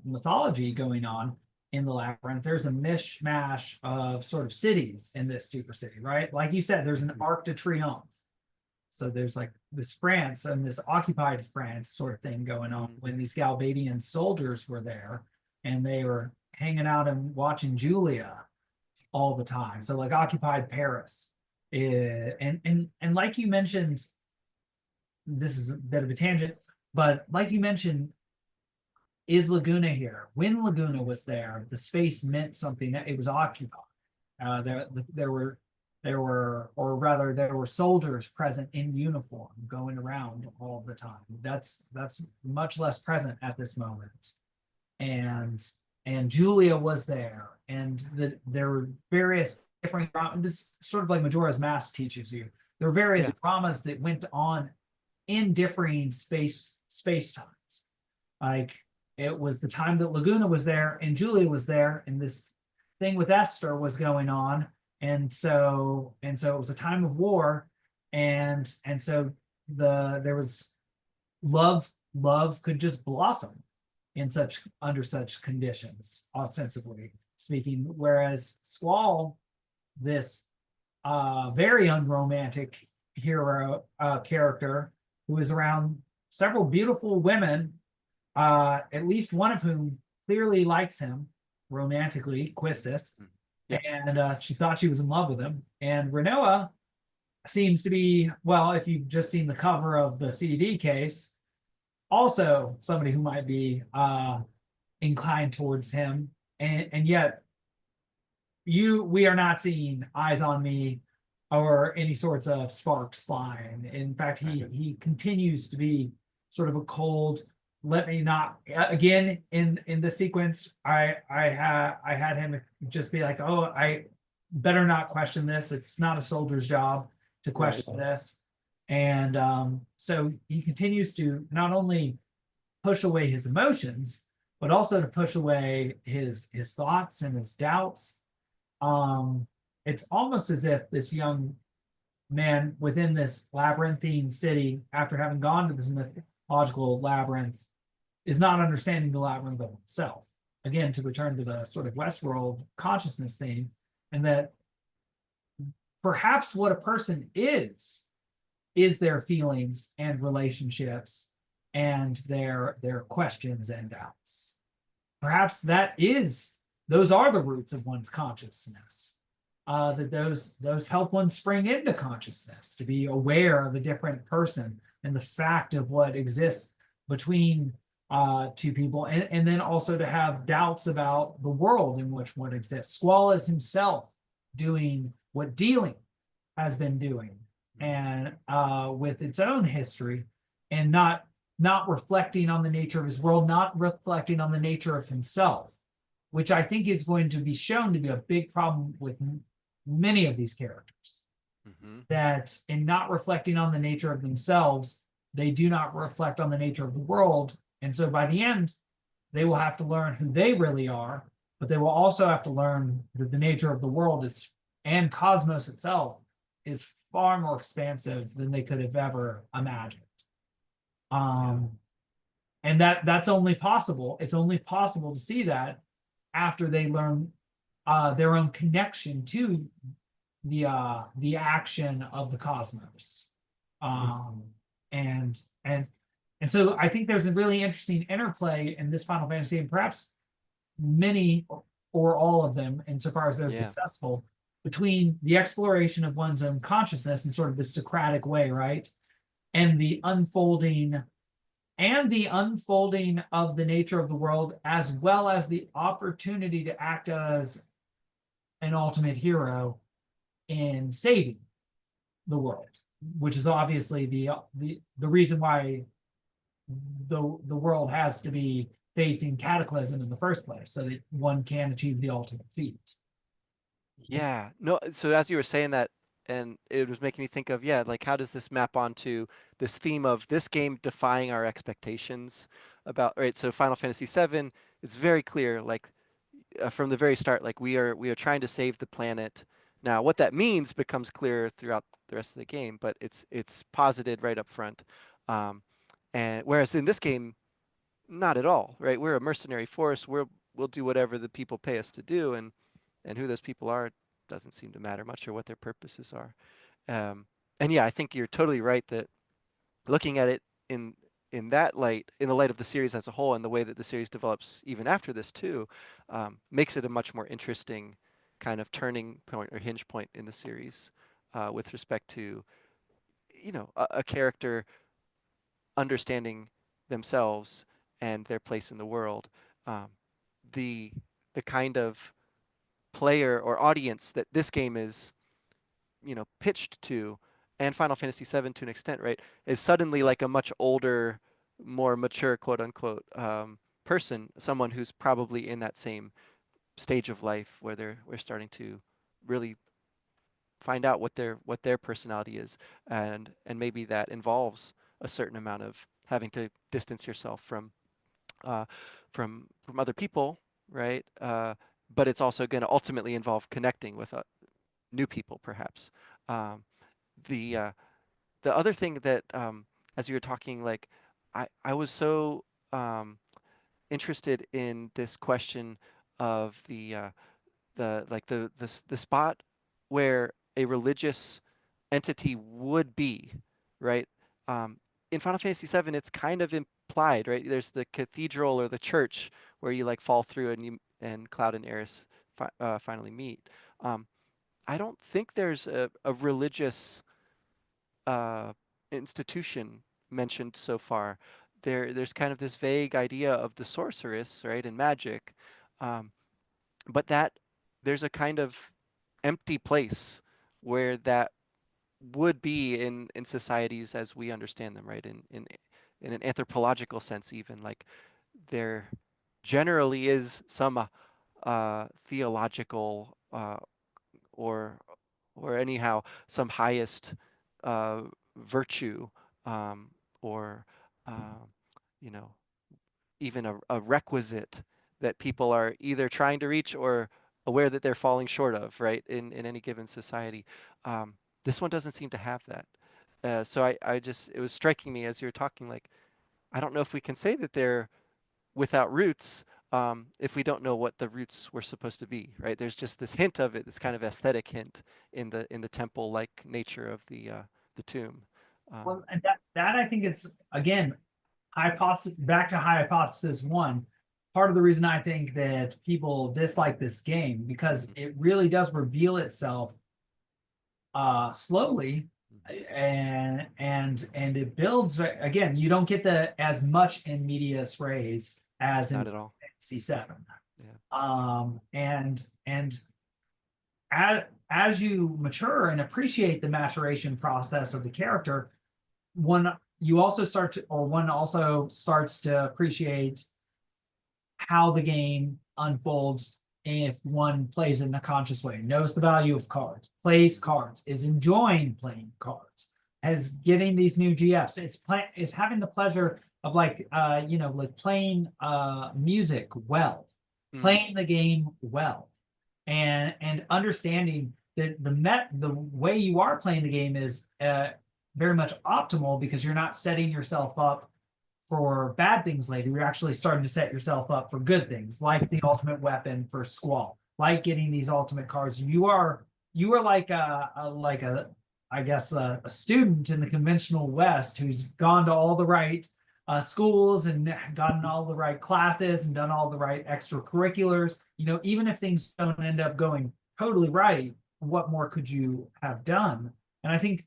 [SPEAKER 1] mythology going on in the labyrinth, there's a mishmash of sort of cities in this super city, right? Like you said, there's an Arc de Triomphe. So there's like this France and this occupied France sort of thing going on when these Galbadian soldiers were there and they were hanging out and watching Julia all the time. So like occupied Paris. And like you mentioned, this is a bit of a tangent, but like you mentioned, is Laguna here? When Laguna was there, the space meant something that it was occupied. There were, or rather, there were soldiers present in uniform going around all the time. That's much less present at this moment. And Julia was there, and there were various different. This sort of like Majora's Mask teaches you. There were various dramas that went on in differing space times. Like it was the time that Laguna was there and Julia was there, and this thing with Esther was going on, and so it was a time of war, and so there was love could just blossom in such under such conditions, ostensibly speaking. Whereas Squall, this very unromantic hero character who is around several beautiful women, at least one of whom clearly likes him romantically, Quistis,
[SPEAKER 2] yeah.
[SPEAKER 1] and she thought she was in love with him. And Renoa seems to be, well, if you've just seen the cover of the CD case, also somebody who might be inclined towards him. And yet we are not seeing eyes on me or any sorts of sparks flying. In fact, he continues to be sort of a cold, let me not, again in the sequence, I had him just be like, oh, I better not question this. It's not a soldier's job to question this. And so he continues to not only push away his emotions, but also to push away his thoughts and his doubts. It's almost as if this young man within this labyrinthine city, after having gone to this mythological labyrinth, is not understanding the labyrinth of himself. Again, to return to the sort of Westworld consciousness theme, and that perhaps what a person is their feelings and relationships and their questions and doubts. Perhaps those are the roots of one's consciousness. That those help one spring into consciousness, to be aware of a different person and the fact of what exists between two people, and then also to have doubts about the world in which one exists. Squall is himself doing what Dealing has been doing, and with its own history, and not not reflecting on the nature of his world, not reflecting on the nature of himself, which I think is going to be shown to be a big problem with many of these characters.
[SPEAKER 2] Mm-hmm.
[SPEAKER 1] That in not reflecting on the nature of themselves, they do not reflect on the nature of the world. And so by the end, they will have to learn who they really are, but they will also have to learn that the nature of the world is, and cosmos itself is far more expansive than they could have ever imagined.
[SPEAKER 2] Yeah.
[SPEAKER 1] And that's only possible. It's only possible to see that after they learn their own connection to the action of the cosmos. Um, and and and so I think there's a really interesting interplay in this Final Fantasy, and perhaps many or all of them, insofar as they're
[SPEAKER 2] Yeah.
[SPEAKER 1] successful, between the exploration of one's own consciousness in sort of this Socratic way, right? And the unfolding of the nature of the world, as well as the opportunity to act as an ultimate hero in saving the world, which is obviously the reason why the world has to be facing cataclysm in the first place, so that one can achieve the ultimate feat.
[SPEAKER 2] Yeah. No, so as you were saying that, and it was making me think of, yeah, like how does this map onto this theme of this game defying our expectations about, right? So Final Fantasy VII, it's very clear, like from the very start, like we are trying to save the planet. Now, what that means becomes clear throughout the rest of the game, but it's posited right up front. Um, and whereas in this game, not at all, right? We're a mercenary force. We'll do whatever the people pay us to do, and who those people are doesn't seem to matter much, or what their purposes are. Um, and yeah, I think you're totally right that looking at it in in that light, in the light of the series as a whole, and the way that the series develops even after this too, makes it a much more interesting kind of turning point or hinge point in the series with respect to a character understanding themselves and their place in the world. Um, the the kind of player or audience that this game is pitched to, and Final Fantasy VII to an extent, right, is suddenly like a much older, more mature, quote unquote, person, someone who's probably in that same stage of life where we're starting to really find out what their personality is, and maybe that involves a certain amount of having to distance yourself uh, from other people, right? But it's also going to ultimately involve connecting with new people, perhaps. Um, the uh, the other thing that, as you were talking, like I was so interested in this question of the spot where a religious entity would be, right? Um, in Final Fantasy VII, it's kind of implied, right? There's the cathedral or the church where you like fall through and Cloud and Aeris finally meet. Um, I don't think there's a religious uh, institution mentioned so far. There's kind of this vague idea of the sorceress, right, and magic, um, but that there's a kind of empty place where that would be in societies as we understand them, right? In an anthropological sense, even like there generally is some theological or anyhow some highest uh, virtue, um, or uh, you know even a requisite that people are either trying to reach or aware that they're falling short of, right, in any given society. This one doesn't seem to have that. So I just, it was striking me as you were talking, like, I don't know if we can say that they're without roots, if we don't know what the roots were supposed to be, right? There's just this hint of it, this kind of aesthetic hint in the temple-like nature of the tomb.
[SPEAKER 1] Well, and that I think is, again, hypothesis, back to hypothesis one. Part of the reason I think that people dislike this game, because
[SPEAKER 2] Mhm,
[SPEAKER 1] it really does reveal itself slowly,
[SPEAKER 2] mhm.
[SPEAKER 1] and it builds. Again, you don't get the as much in medias res as
[SPEAKER 2] Not
[SPEAKER 1] in
[SPEAKER 2] at all.
[SPEAKER 1] C7.
[SPEAKER 2] Yeah.
[SPEAKER 1] And as you mature and appreciate the maturation process of the character, one you also start to, or one also starts to appreciate how the game unfolds if one plays it in a conscious way, knows the value of cards, plays cards, is enjoying playing cards, as getting these new GFs. It's having the pleasure of like like playing music well,
[SPEAKER 2] Mm,
[SPEAKER 1] playing the game well, and understanding that the way you are playing the game is very much optimal because you're not setting yourself up for bad things later. You're actually starting to set yourself up for good things, like the ultimate weapon for Squall, like getting these ultimate cards. You are like a I guess a student in the conventional West who's gone to all the right schools and gotten all the right classes and done all the right extracurriculars. Even if things don't end up going totally right, what more could you have done? And I think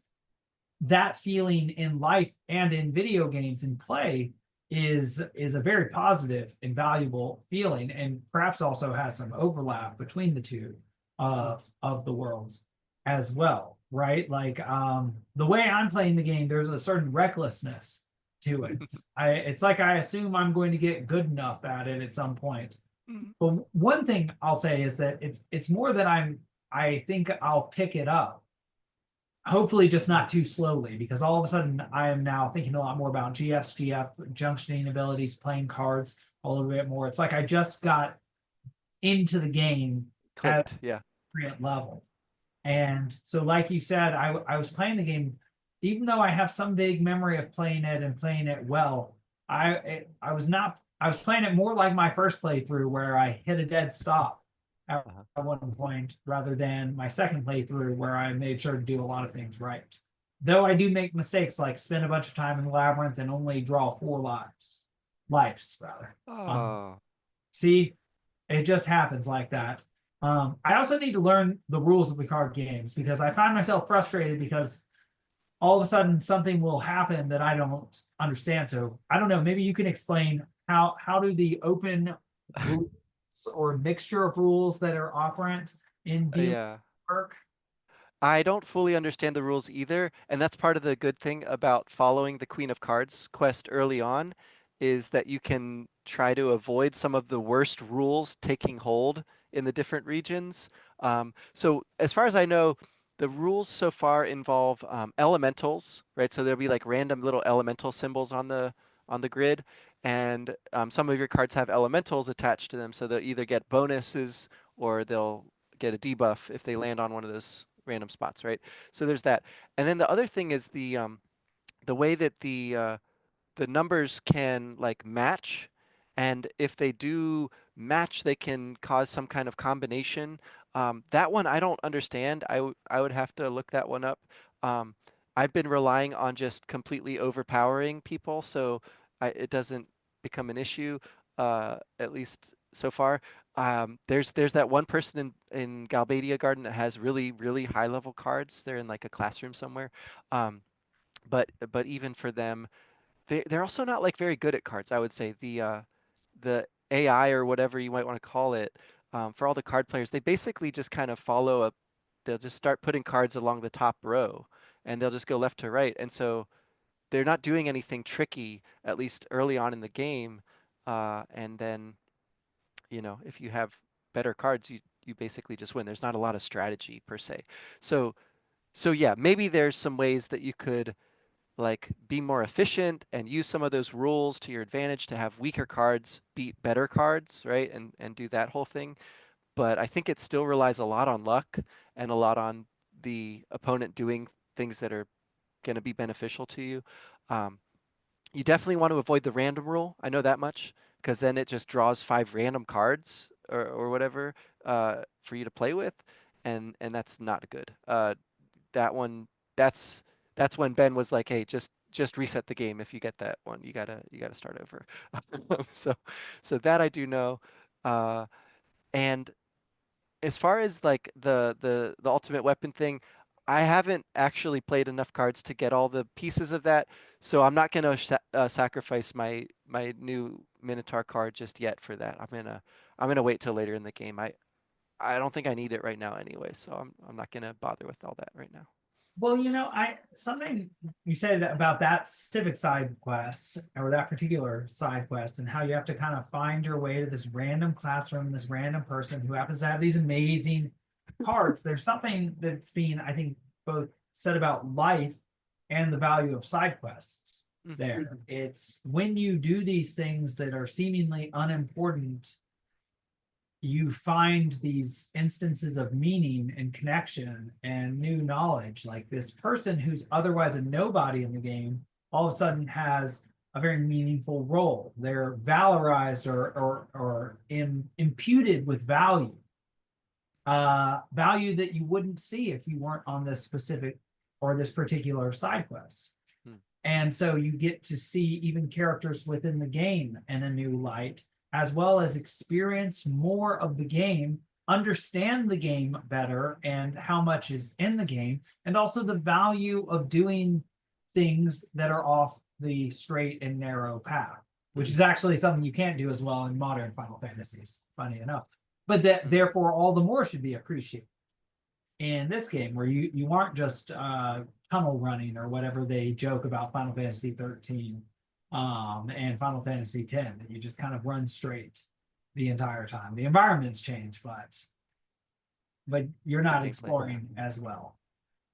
[SPEAKER 1] that feeling in life and in video games and play is a very positive and valuable feeling, and perhaps also has some overlap between the two of the worlds as well, right? Like the way I'm playing the game, there's a certain recklessness to it. It's like I assume I'm going to get good enough at it at some point.
[SPEAKER 2] mm,
[SPEAKER 1] But one thing I'll say is that it's more that I think I'll pick it up, hopefully just not too slowly, because all of a sudden I am now thinking a lot more about GF junctioning abilities, playing cards a little bit more. It's like I just got into the game at
[SPEAKER 2] clicked. Yeah.
[SPEAKER 1] a level. And so, like you said, I was playing the game, even though I have some vague memory of playing it and playing it well. I was not. I was playing it more like my first playthrough, where I hit a dead stop
[SPEAKER 2] Uh-huh.
[SPEAKER 1] at one point, rather than my second playthrough, where I made sure to do a lot of things right. Though I do make mistakes, like spend a bunch of time in the labyrinth and only draw 4 lives rather.
[SPEAKER 2] Oh.
[SPEAKER 1] See, it just happens like that. I also need to learn the rules of the card games because I find myself frustrated because all of a sudden something will happen that I don't understand. So I don't know. Maybe you can explain how do the open rules or mixture of rules that are operant in deal
[SPEAKER 2] Yeah.
[SPEAKER 1] work?
[SPEAKER 2] I don't fully understand the rules either, and that's part of the good thing about following the Queen of Cards quest early on, is that you can try to avoid some of the worst rules taking hold in the different regions. So as far as I know, the rules so far involve elementals, right? So there'll be like random little elemental symbols on the grid, and some of your cards have elementals attached to them, so they'll either get bonuses or they'll get a debuff if they land on one of those random spots, right? So there's that. And then the other thing is the way that the numbers can like match, and if they do match, they can cause some kind of combination. That one I don't understand. I would have to look that one up. Um, I've been relying on just completely overpowering people, so it doesn't become an issue, at least so far. There's that one person in Galbadia Garden that has really high level cards. They're in like a classroom somewhere. Um, but even for them, they're also not like very good at cards, I would say. The AI or whatever you might want to call it, for all the card players, they basically just kind of follow up. They'll just start putting cards along the top row, and they'll just go left to right. And so they're not doing anything tricky, at least early on in the game. And then, if you have better cards, you basically just win. There's not a lot of strategy per se. So so yeah, maybe there's some ways that you could like be more efficient and use some of those rules to your advantage to have weaker cards beat better cards, right? And do that whole thing. But I think it still relies a lot on luck and a lot on the opponent doing things that are going to be beneficial to you. Um, you definitely want to avoid the random rule. I know that much because then it just draws 5 random cards or whatever for you to play with, and that's not good. That one, that's that's when Ben was like, "Hey, just reset the game. If you get that one, you gotta start over." So so that I do know. Uh, and as far as like the ultimate weapon thing, I haven't actually played enough cards to get all the pieces of that, so I'm not gonna sacrifice my new Minotaur card just yet for that. I'm gonna wait till later in the game. I don't think I need it right now anyway, so I'm not gonna bother with all that right now.
[SPEAKER 1] Well, I something you said about that specific side quest or that particular side quest and how you have to kind of find your way to this random classroom, this random person who happens to have these amazing cards. There's something that's being, I think, both said about life and the value of side quests
[SPEAKER 2] Mhm.
[SPEAKER 1] there. It's when you do these things that are seemingly unimportant, you find these instances of meaning and connection and new knowledge. Like this person who's otherwise a nobody in the game all of a sudden has a very meaningful role. They're valorized or imputed with value, value that you wouldn't see if you weren't on this specific or this particular side quest.
[SPEAKER 2] Mm.
[SPEAKER 1] And so you get to see even characters within the game in a new light, as well as experience more of the game, understand the game better and how much is in the game, and also the value of doing things that are off the straight and narrow path, which is
[SPEAKER 2] Mhm.
[SPEAKER 1] actually something you can't do as well in modern Final Fantasies, funny enough. But that
[SPEAKER 2] Mm.
[SPEAKER 1] therefore all the more should be appreciated in this game where you aren't just tunnel running or whatever they joke about Final Fantasy 13 and Final Fantasy 10, that you just kind of run straight the entire time. The environments change, but you're
[SPEAKER 2] And
[SPEAKER 1] not
[SPEAKER 2] things like that.
[SPEAKER 1] exploring as well.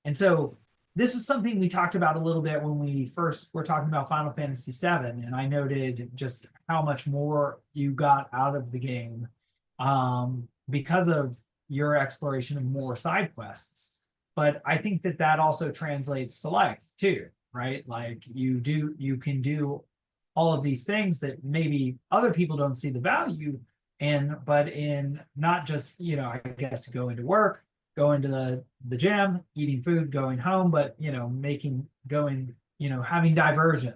[SPEAKER 1] And so this is something we talked about a little bit when we first were talking about Final Fantasy 7, and I noted just how much more you got out of the game because of your exploration of more side quests. But I think that that also translates to life too, right? Like you can do all of these things that maybe other people don't see the value in, but in not just, I guess going to work, going to the gym, eating food, going home, but making going, having diversion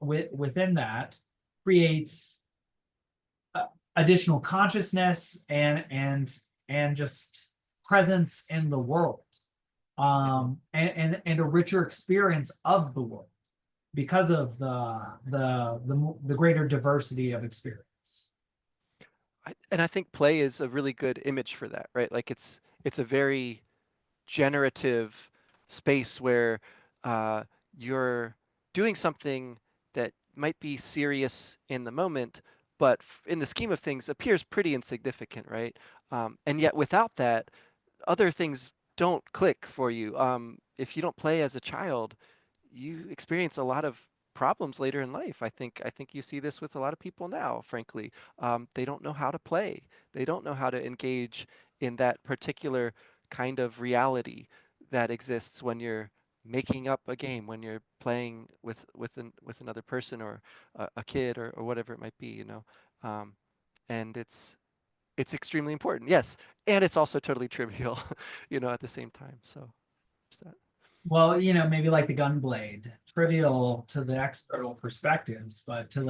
[SPEAKER 1] within that creates additional consciousness and just presence in the world,
[SPEAKER 2] Yeah.
[SPEAKER 1] and a richer experience of the world because of the greater diversity of experience.
[SPEAKER 2] And I think play is a really good image for that, right? Like it's a very generative space where uh, you're doing something that might be serious in the moment, but in the scheme of things appears pretty insignificant, right? And yet without that, other things don't click for you. If you don't play as a child, you experience a lot of problems later in life. I think you see this with a lot of people now, frankly. They don't know how to play. They don't know how to engage in that particular kind of reality that exists when you're making up a game, when you're playing with another person or a kid or whatever it might be, Um, and it's extremely important, yes, and it's also totally trivial, at the same time. So there's that.
[SPEAKER 1] Well, maybe like the gunblade, trivial to the external perspectives, but to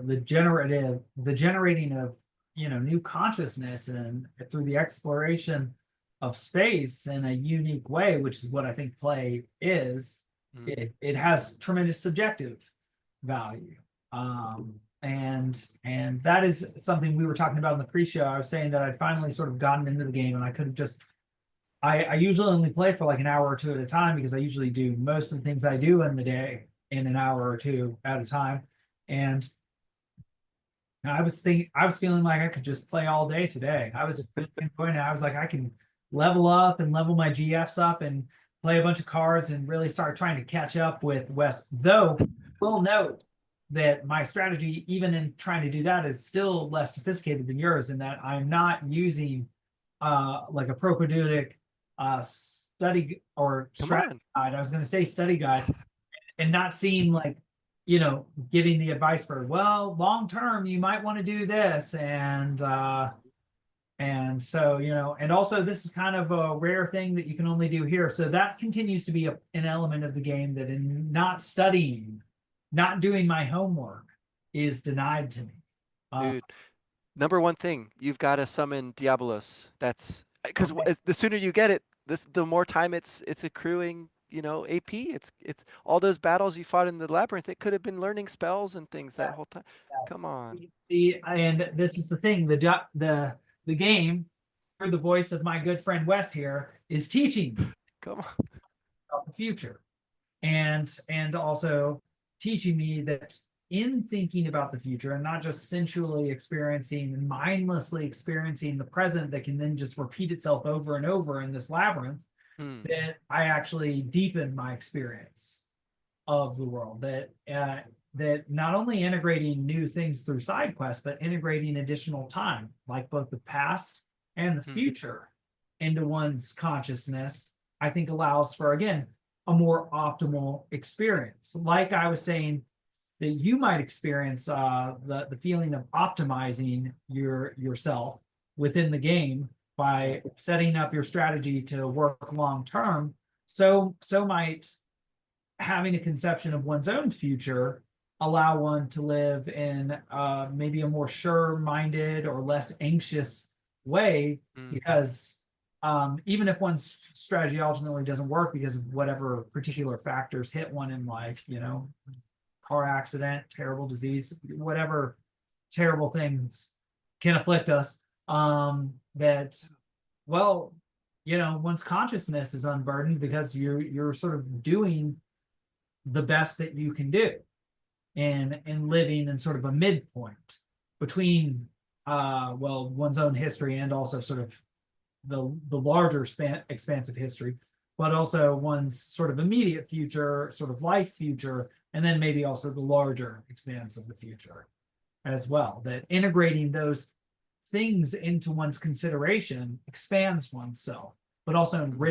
[SPEAKER 1] the generating of, new consciousness and through the exploration of space in a unique way, which is what I think play is.
[SPEAKER 2] Mm.
[SPEAKER 1] It has tremendous subjective value. And that is something we were talking about in the pre-show. I was saying that I'd finally sort of gotten into the game and I could have just I usually only play for like an hour or two at a time because I usually do most of the things I do in the day in an hour or two at a time. And I was feeling like I could just play all day today. I was enjoying it. I was like, I can level up and level my GFs up and play a bunch of cards and really start trying to catch up with Wes. Though, will note that my strategy, even in trying to do that, is still less sophisticated than yours in that I'm not using like a propedeutic study or
[SPEAKER 2] Come
[SPEAKER 1] strategy
[SPEAKER 2] on.
[SPEAKER 1] guide. I was going to say study guide and not seeing like, getting the advice for, well, long term, you might want to do this. And so, and also this is kind of a rare thing that you can only do here. So that continues to be an element of the game that in not studying, not doing my homework is denied to me. Uh,
[SPEAKER 2] Dude, number one thing, you've got to summon Diabolos. That's because
[SPEAKER 1] okay.
[SPEAKER 2] the sooner you get it, the more time it's accruing, AP. It's all those battles you fought in the labyrinth. It could have been learning spells and things that whole time. Come
[SPEAKER 1] Yes.
[SPEAKER 2] on.
[SPEAKER 1] And this is the thing, the game, through the voice of my good friend Wes here, is teaching.
[SPEAKER 2] Come on.
[SPEAKER 1] about the future, and also teaching me that in thinking about the future and not just sensually experiencing and mindlessly experiencing the present that can then just repeat itself over and over in this labyrinth,
[SPEAKER 2] Hmm.
[SPEAKER 1] that I actually deepen my experience of the world. That not only integrating new things through side quests, but integrating additional time, like both the past and the
[SPEAKER 2] Hmm.
[SPEAKER 1] future, into one's consciousness, I think allows for, again, a more optimal experience. Like I was saying, that you might experience the feeling of optimizing yourself within the game
[SPEAKER 2] Yeah.
[SPEAKER 1] by setting up your strategy to work long term. So might having a conception of one's own future allow one to live in maybe a more sure-minded or less anxious way,
[SPEAKER 2] Hmm.
[SPEAKER 1] because even if one's strategy ultimately doesn't work because of whatever particular factors hit one in life, car accident, terrible disease, whatever terrible things can afflict us, that, well, one's consciousness is unburdened because you're sort of doing the best that you can do, and living in sort of a midpoint between well, one's own history and also sort of the larger expansive history, but also one's sort of immediate future, sort of life future, and then maybe also the larger expanse of the future as well. That integrating those things into one's consideration expands oneself, but also
[SPEAKER 2] Hmm.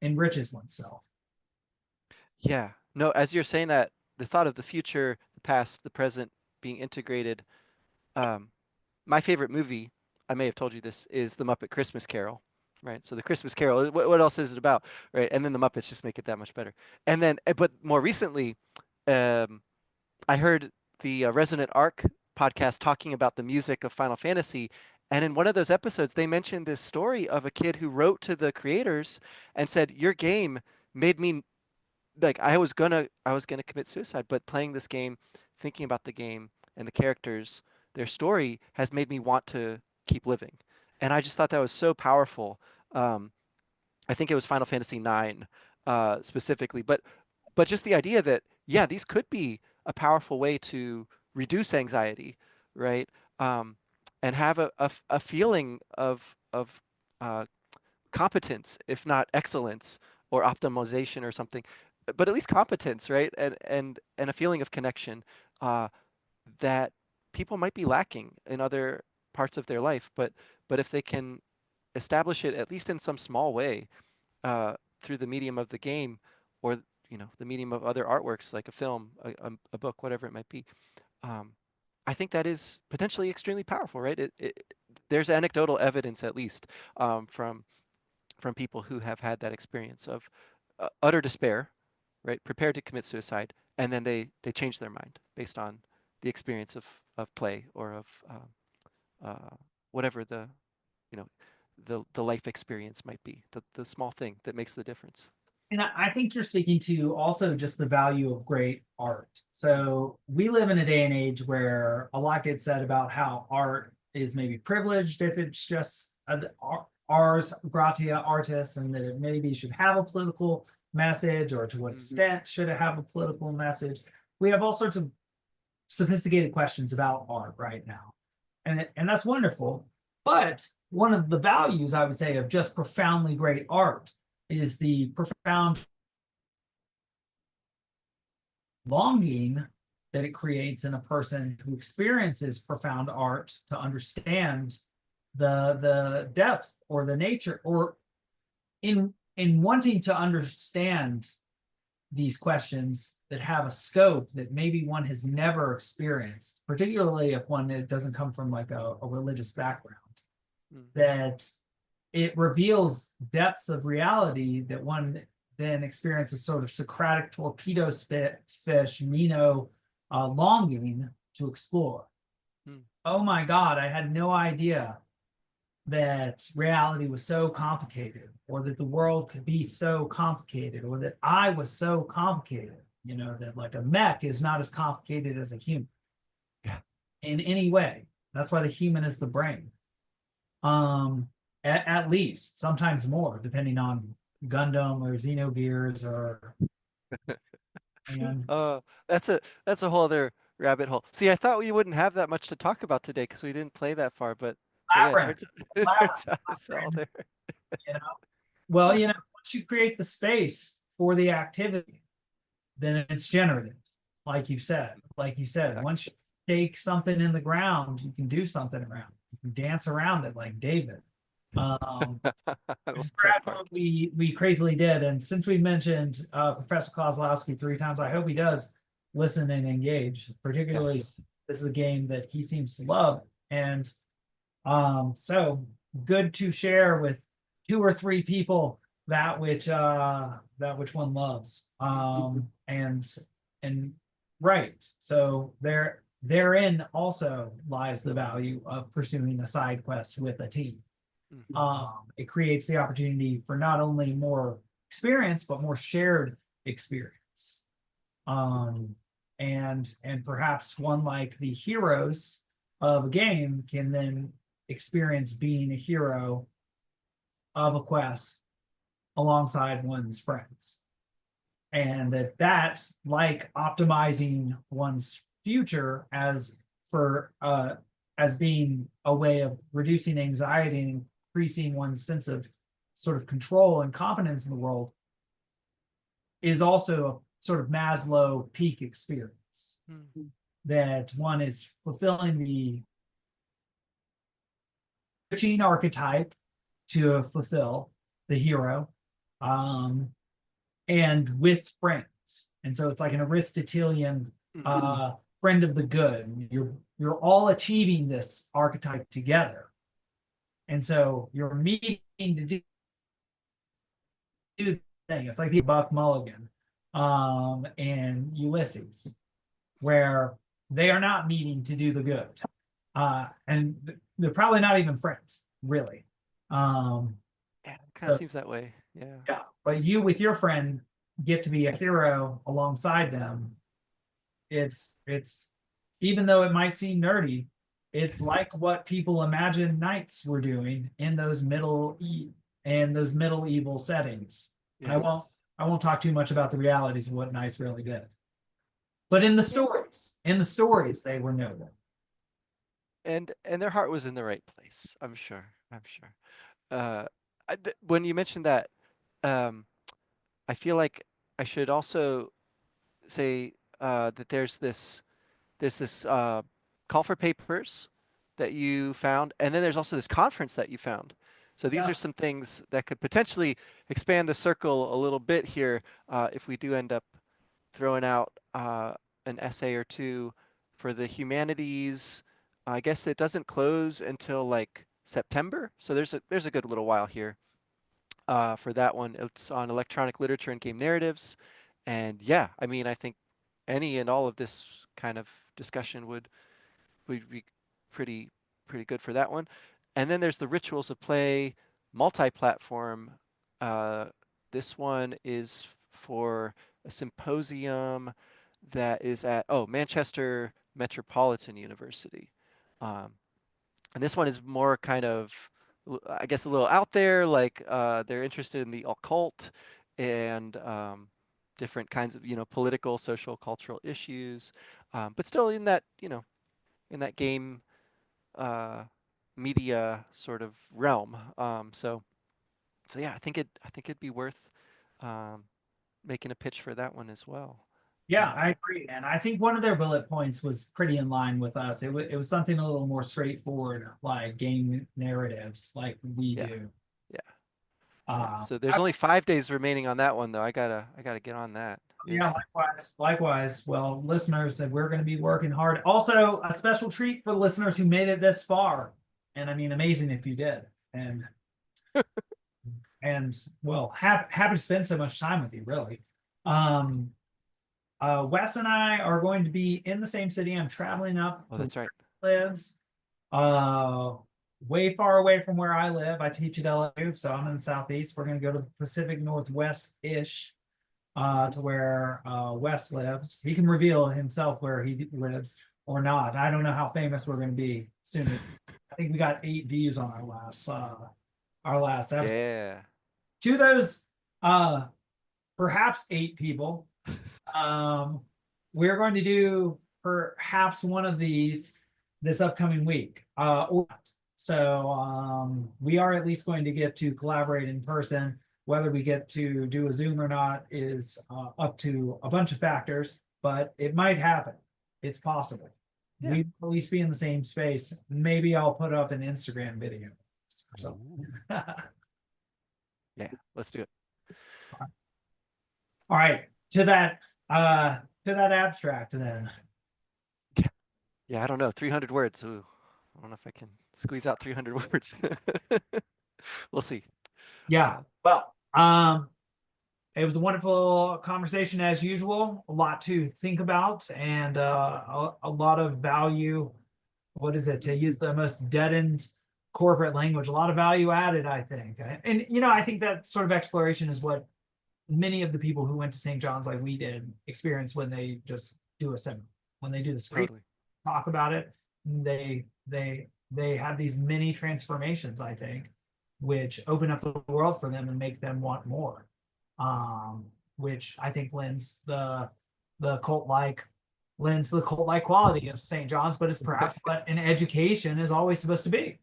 [SPEAKER 1] enriches oneself.
[SPEAKER 2] Yeah. No, as you're saying that, the thought of the future, the past, the present being integrated. Um, my favorite movie, I may have told you this, is The Muppet Christmas Carol, right? So the Christmas Carol, what else is it about, right? And then the Muppets just make it that much better. And then, but more recently, um, I heard the Resonant Arc podcast talking about the music of Final Fantasy. And in one of those episodes, they mentioned this story of a kid who wrote to the creators and said, "Your game made me like I was gonna commit suicide, but playing this game, thinking about the game and the characters, their story has made me want to keep living." And I just thought that was so powerful. Um, I think it was Final Fantasy IX specifically, but just the idea that yeah, these could be a powerful way to reduce anxiety, right? Um, and have a feeling of uh, competence, if not excellence or optimization or something, but at least competence, right? And a feeling of connection uh, that people might be lacking in other parts of their life, but if they can establish it at least in some small way through the medium of the game, or the medium of other artworks like a film, a book, whatever it might be. Um, I think that is potentially extremely powerful, right? There's anecdotal evidence, at least, from people who have had that experience of utter despair, right? Prepared to commit suicide, and then they change their mind based on the experience of play or of uh, whatever you know the life experience might be, the small thing that makes the difference.
[SPEAKER 1] And I think you're speaking to also just the value of great art.
[SPEAKER 2] Mm.
[SPEAKER 1] So we live in a day and age where a lot gets said about how art is maybe privileged if it's just ars gratia artis, and that it maybe should have a political message, or to what
[SPEAKER 2] Mm.
[SPEAKER 1] extent should it have a political message. We have all sorts of sophisticated questions about art right now. And that's wonderful. But one of the values, I would say, of just profoundly great art is the profound longing that it creates in a person who experiences profound art to understand the depth or the nature, or in wanting to understand these questions that have a scope that maybe one has never experienced, particularly if one that doesn't come from like a religious background,
[SPEAKER 2] Mm.
[SPEAKER 1] that it reveals depths of reality that one then experiences sort of Socratic torpedo fish, Meno longing to explore.
[SPEAKER 2] Mm.
[SPEAKER 1] Oh my God, I had no idea that reality was so complicated, or that the world could be so complicated, or that I was so complicated. That like a mech is not as complicated as a human
[SPEAKER 2] Yeah.
[SPEAKER 1] in any way. That's why the human is the brain. At least sometimes more, depending on Gundam or Xenogears or and
[SPEAKER 2] Oh, that's a whole other rabbit hole. See, I thought we wouldn't have that much to talk about today because we didn't play that far, but yeah, it
[SPEAKER 1] Labyrinth.
[SPEAKER 2] turns out, it
[SPEAKER 1] Labyrinth,
[SPEAKER 2] turns out it's all there.
[SPEAKER 1] you know. Well, once you create the space for the activity, then it's generative, like you said,
[SPEAKER 2] Exactly.
[SPEAKER 1] once you take something in the ground, you can do something around it. You can dance around it like David. um
[SPEAKER 2] I
[SPEAKER 1] which
[SPEAKER 2] love
[SPEAKER 1] is
[SPEAKER 2] that
[SPEAKER 1] perhaps
[SPEAKER 2] part.
[SPEAKER 1] what we crazily did. And since we mentioned Professor Kozlowski 3 times, I hope he does listen and engage. Particularly,
[SPEAKER 2] Yes.
[SPEAKER 1] this is a game that he seems to love, and so good to share with 2 or 3 people that which one loves. And right. So therein also lies the value of pursuing a side quest with a team.
[SPEAKER 2] Mhm.
[SPEAKER 1] It creates the opportunity for not only more experience, but more shared experience. Um, and perhaps one like the heroes of a game can then experience being a hero of a quest alongside one's friends. And that like optimizing one's future as being a way of reducing anxiety and increasing one's sense of sort of control and confidence in the world is also a sort of Maslow peak experience,
[SPEAKER 2] Mm.
[SPEAKER 1] that one is fulfilling the gene archetype to fulfill the hero, um, and with friends. And so it's like an Aristotelian
[SPEAKER 2] Mhm.
[SPEAKER 1] friend of the good. You're all achieving this archetype together. And so you're meeting to do the thing. It's like the Buck Mulligan and Ulysses, where they are not meeting to do the good. And they're probably not even friends, really. Um,
[SPEAKER 2] Yeah, it kind of
[SPEAKER 1] so
[SPEAKER 2] seems that way. Yeah.
[SPEAKER 1] yeah, but you with your friend get to be a hero alongside them. It's even though it might seem nerdy, it's like what people imagine knights were doing in those medieval settings. And
[SPEAKER 2] Yes.
[SPEAKER 1] I won't talk too much about the realities of what knights really did. But in the stories, they were noble.
[SPEAKER 2] And their heart was in the right place, I'm sure. I'm sure. Uh, when you mentioned that, um, I feel like I should also say that there's this call for papers that you found, and then there's also this conference that you found. So these are
[SPEAKER 1] Yes.
[SPEAKER 2] some things that could potentially expand the circle a little bit here if we do end up throwing out an essay or two for the humanities. I guess it doesn't close until like September, so there's a good little while here for that one. It's on electronic literature and game narratives, and yeah, I mean, I think any and all of this kind of discussion would be pretty pretty good for that one. And then there's the rituals of play multi-platform. Uh, this one is for a symposium that is at Manchester Metropolitan University. Um, and this one is more kind of, I guess, a little out there. Like they're interested in the occult and different kinds of political, social, cultural issues, but still in that in that game uh, media sort of realm. So yeah, I think it'd be worth um, making a pitch for that one as well.
[SPEAKER 1] Yeah,
[SPEAKER 2] Um,
[SPEAKER 1] I agree. And I think one of their bullet points was pretty in line with us. It was something a little more straightforward, like game narratives, like we
[SPEAKER 2] yeah,
[SPEAKER 1] do.
[SPEAKER 2] yeah, yeah. So there's
[SPEAKER 1] I,
[SPEAKER 2] only 5 days remaining on that one though. I gotta get on that.
[SPEAKER 1] yeah,
[SPEAKER 2] Is
[SPEAKER 1] likewise, likewise. Well, listeners, that we're going to be working hard. Also, a special treat for the listeners who made it this far. And I mean, amazing if you did. And and well, happy to spend so much time with you, really. Um, Wes and I are going to be in the same city. I'm traveling up
[SPEAKER 2] oh,
[SPEAKER 1] to
[SPEAKER 2] that's right.
[SPEAKER 1] where he lives, uh, way far away from where I live. I teach at LSU, so I'm in the southeast. We're going to go to the Pacific Northwest ish, to where Wes lives. He can reveal himself where he lives or not. I don't know how famous we're going to be soon. I think we got 8 views on our last episode.
[SPEAKER 2] Yeah.
[SPEAKER 1] To those Uh, perhaps 8 people. We're going to do perhaps one of these this upcoming week. Or not. So we are at least going to get to collaborate in person. Whether we get to do a Zoom or not is up to a bunch of factors, but it might happen. It's possible.
[SPEAKER 2] Yeah.
[SPEAKER 1] We at least be in the same space. Maybe I'll put up an Instagram video or something.
[SPEAKER 2] Ooh. Yeah, let's do it.
[SPEAKER 1] All right, to that abstract then.
[SPEAKER 2] Yeah, I don't know. 300 words. Ooh, I don't know if I can squeeze out 300 words. We'll see.
[SPEAKER 1] Yeah. Well, it was a wonderful conversation as usual. A lot to think about and a lot of value. What is it, to use the most deadened corporate language? A lot of value added, I think. And I think that sort of exploration is what many of the people who went to St. John's like we did experience when they just do a seminar. When they do the street
[SPEAKER 2] Totally.
[SPEAKER 1] talk about it, they have these mini transformations, I think, which open up the world for them and make them want more. Which I think lends the cult like quality of St. John's, but it's perhaps what an education is always supposed to be.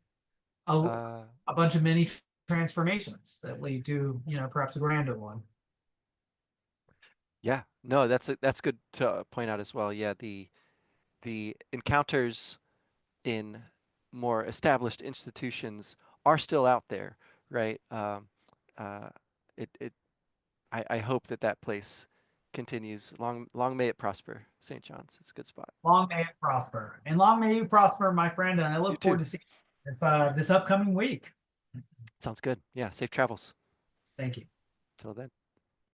[SPEAKER 1] A bunch of mini transformations that lead to, perhaps a grander one.
[SPEAKER 2] Yeah, no, that's good to point out as well. Yeah, the encounters in more established institutions are still out there, right? Uh, I hope that place continues. Long may it prosper, St. John's. It's a good spot.
[SPEAKER 1] Long may it prosper, and long may you prosper, my friend. And I
[SPEAKER 2] You
[SPEAKER 1] look
[SPEAKER 2] too.
[SPEAKER 1] forward to seeing you this upcoming week.
[SPEAKER 2] Sounds good. Yeah, safe travels.
[SPEAKER 1] Thank you.
[SPEAKER 2] Till then.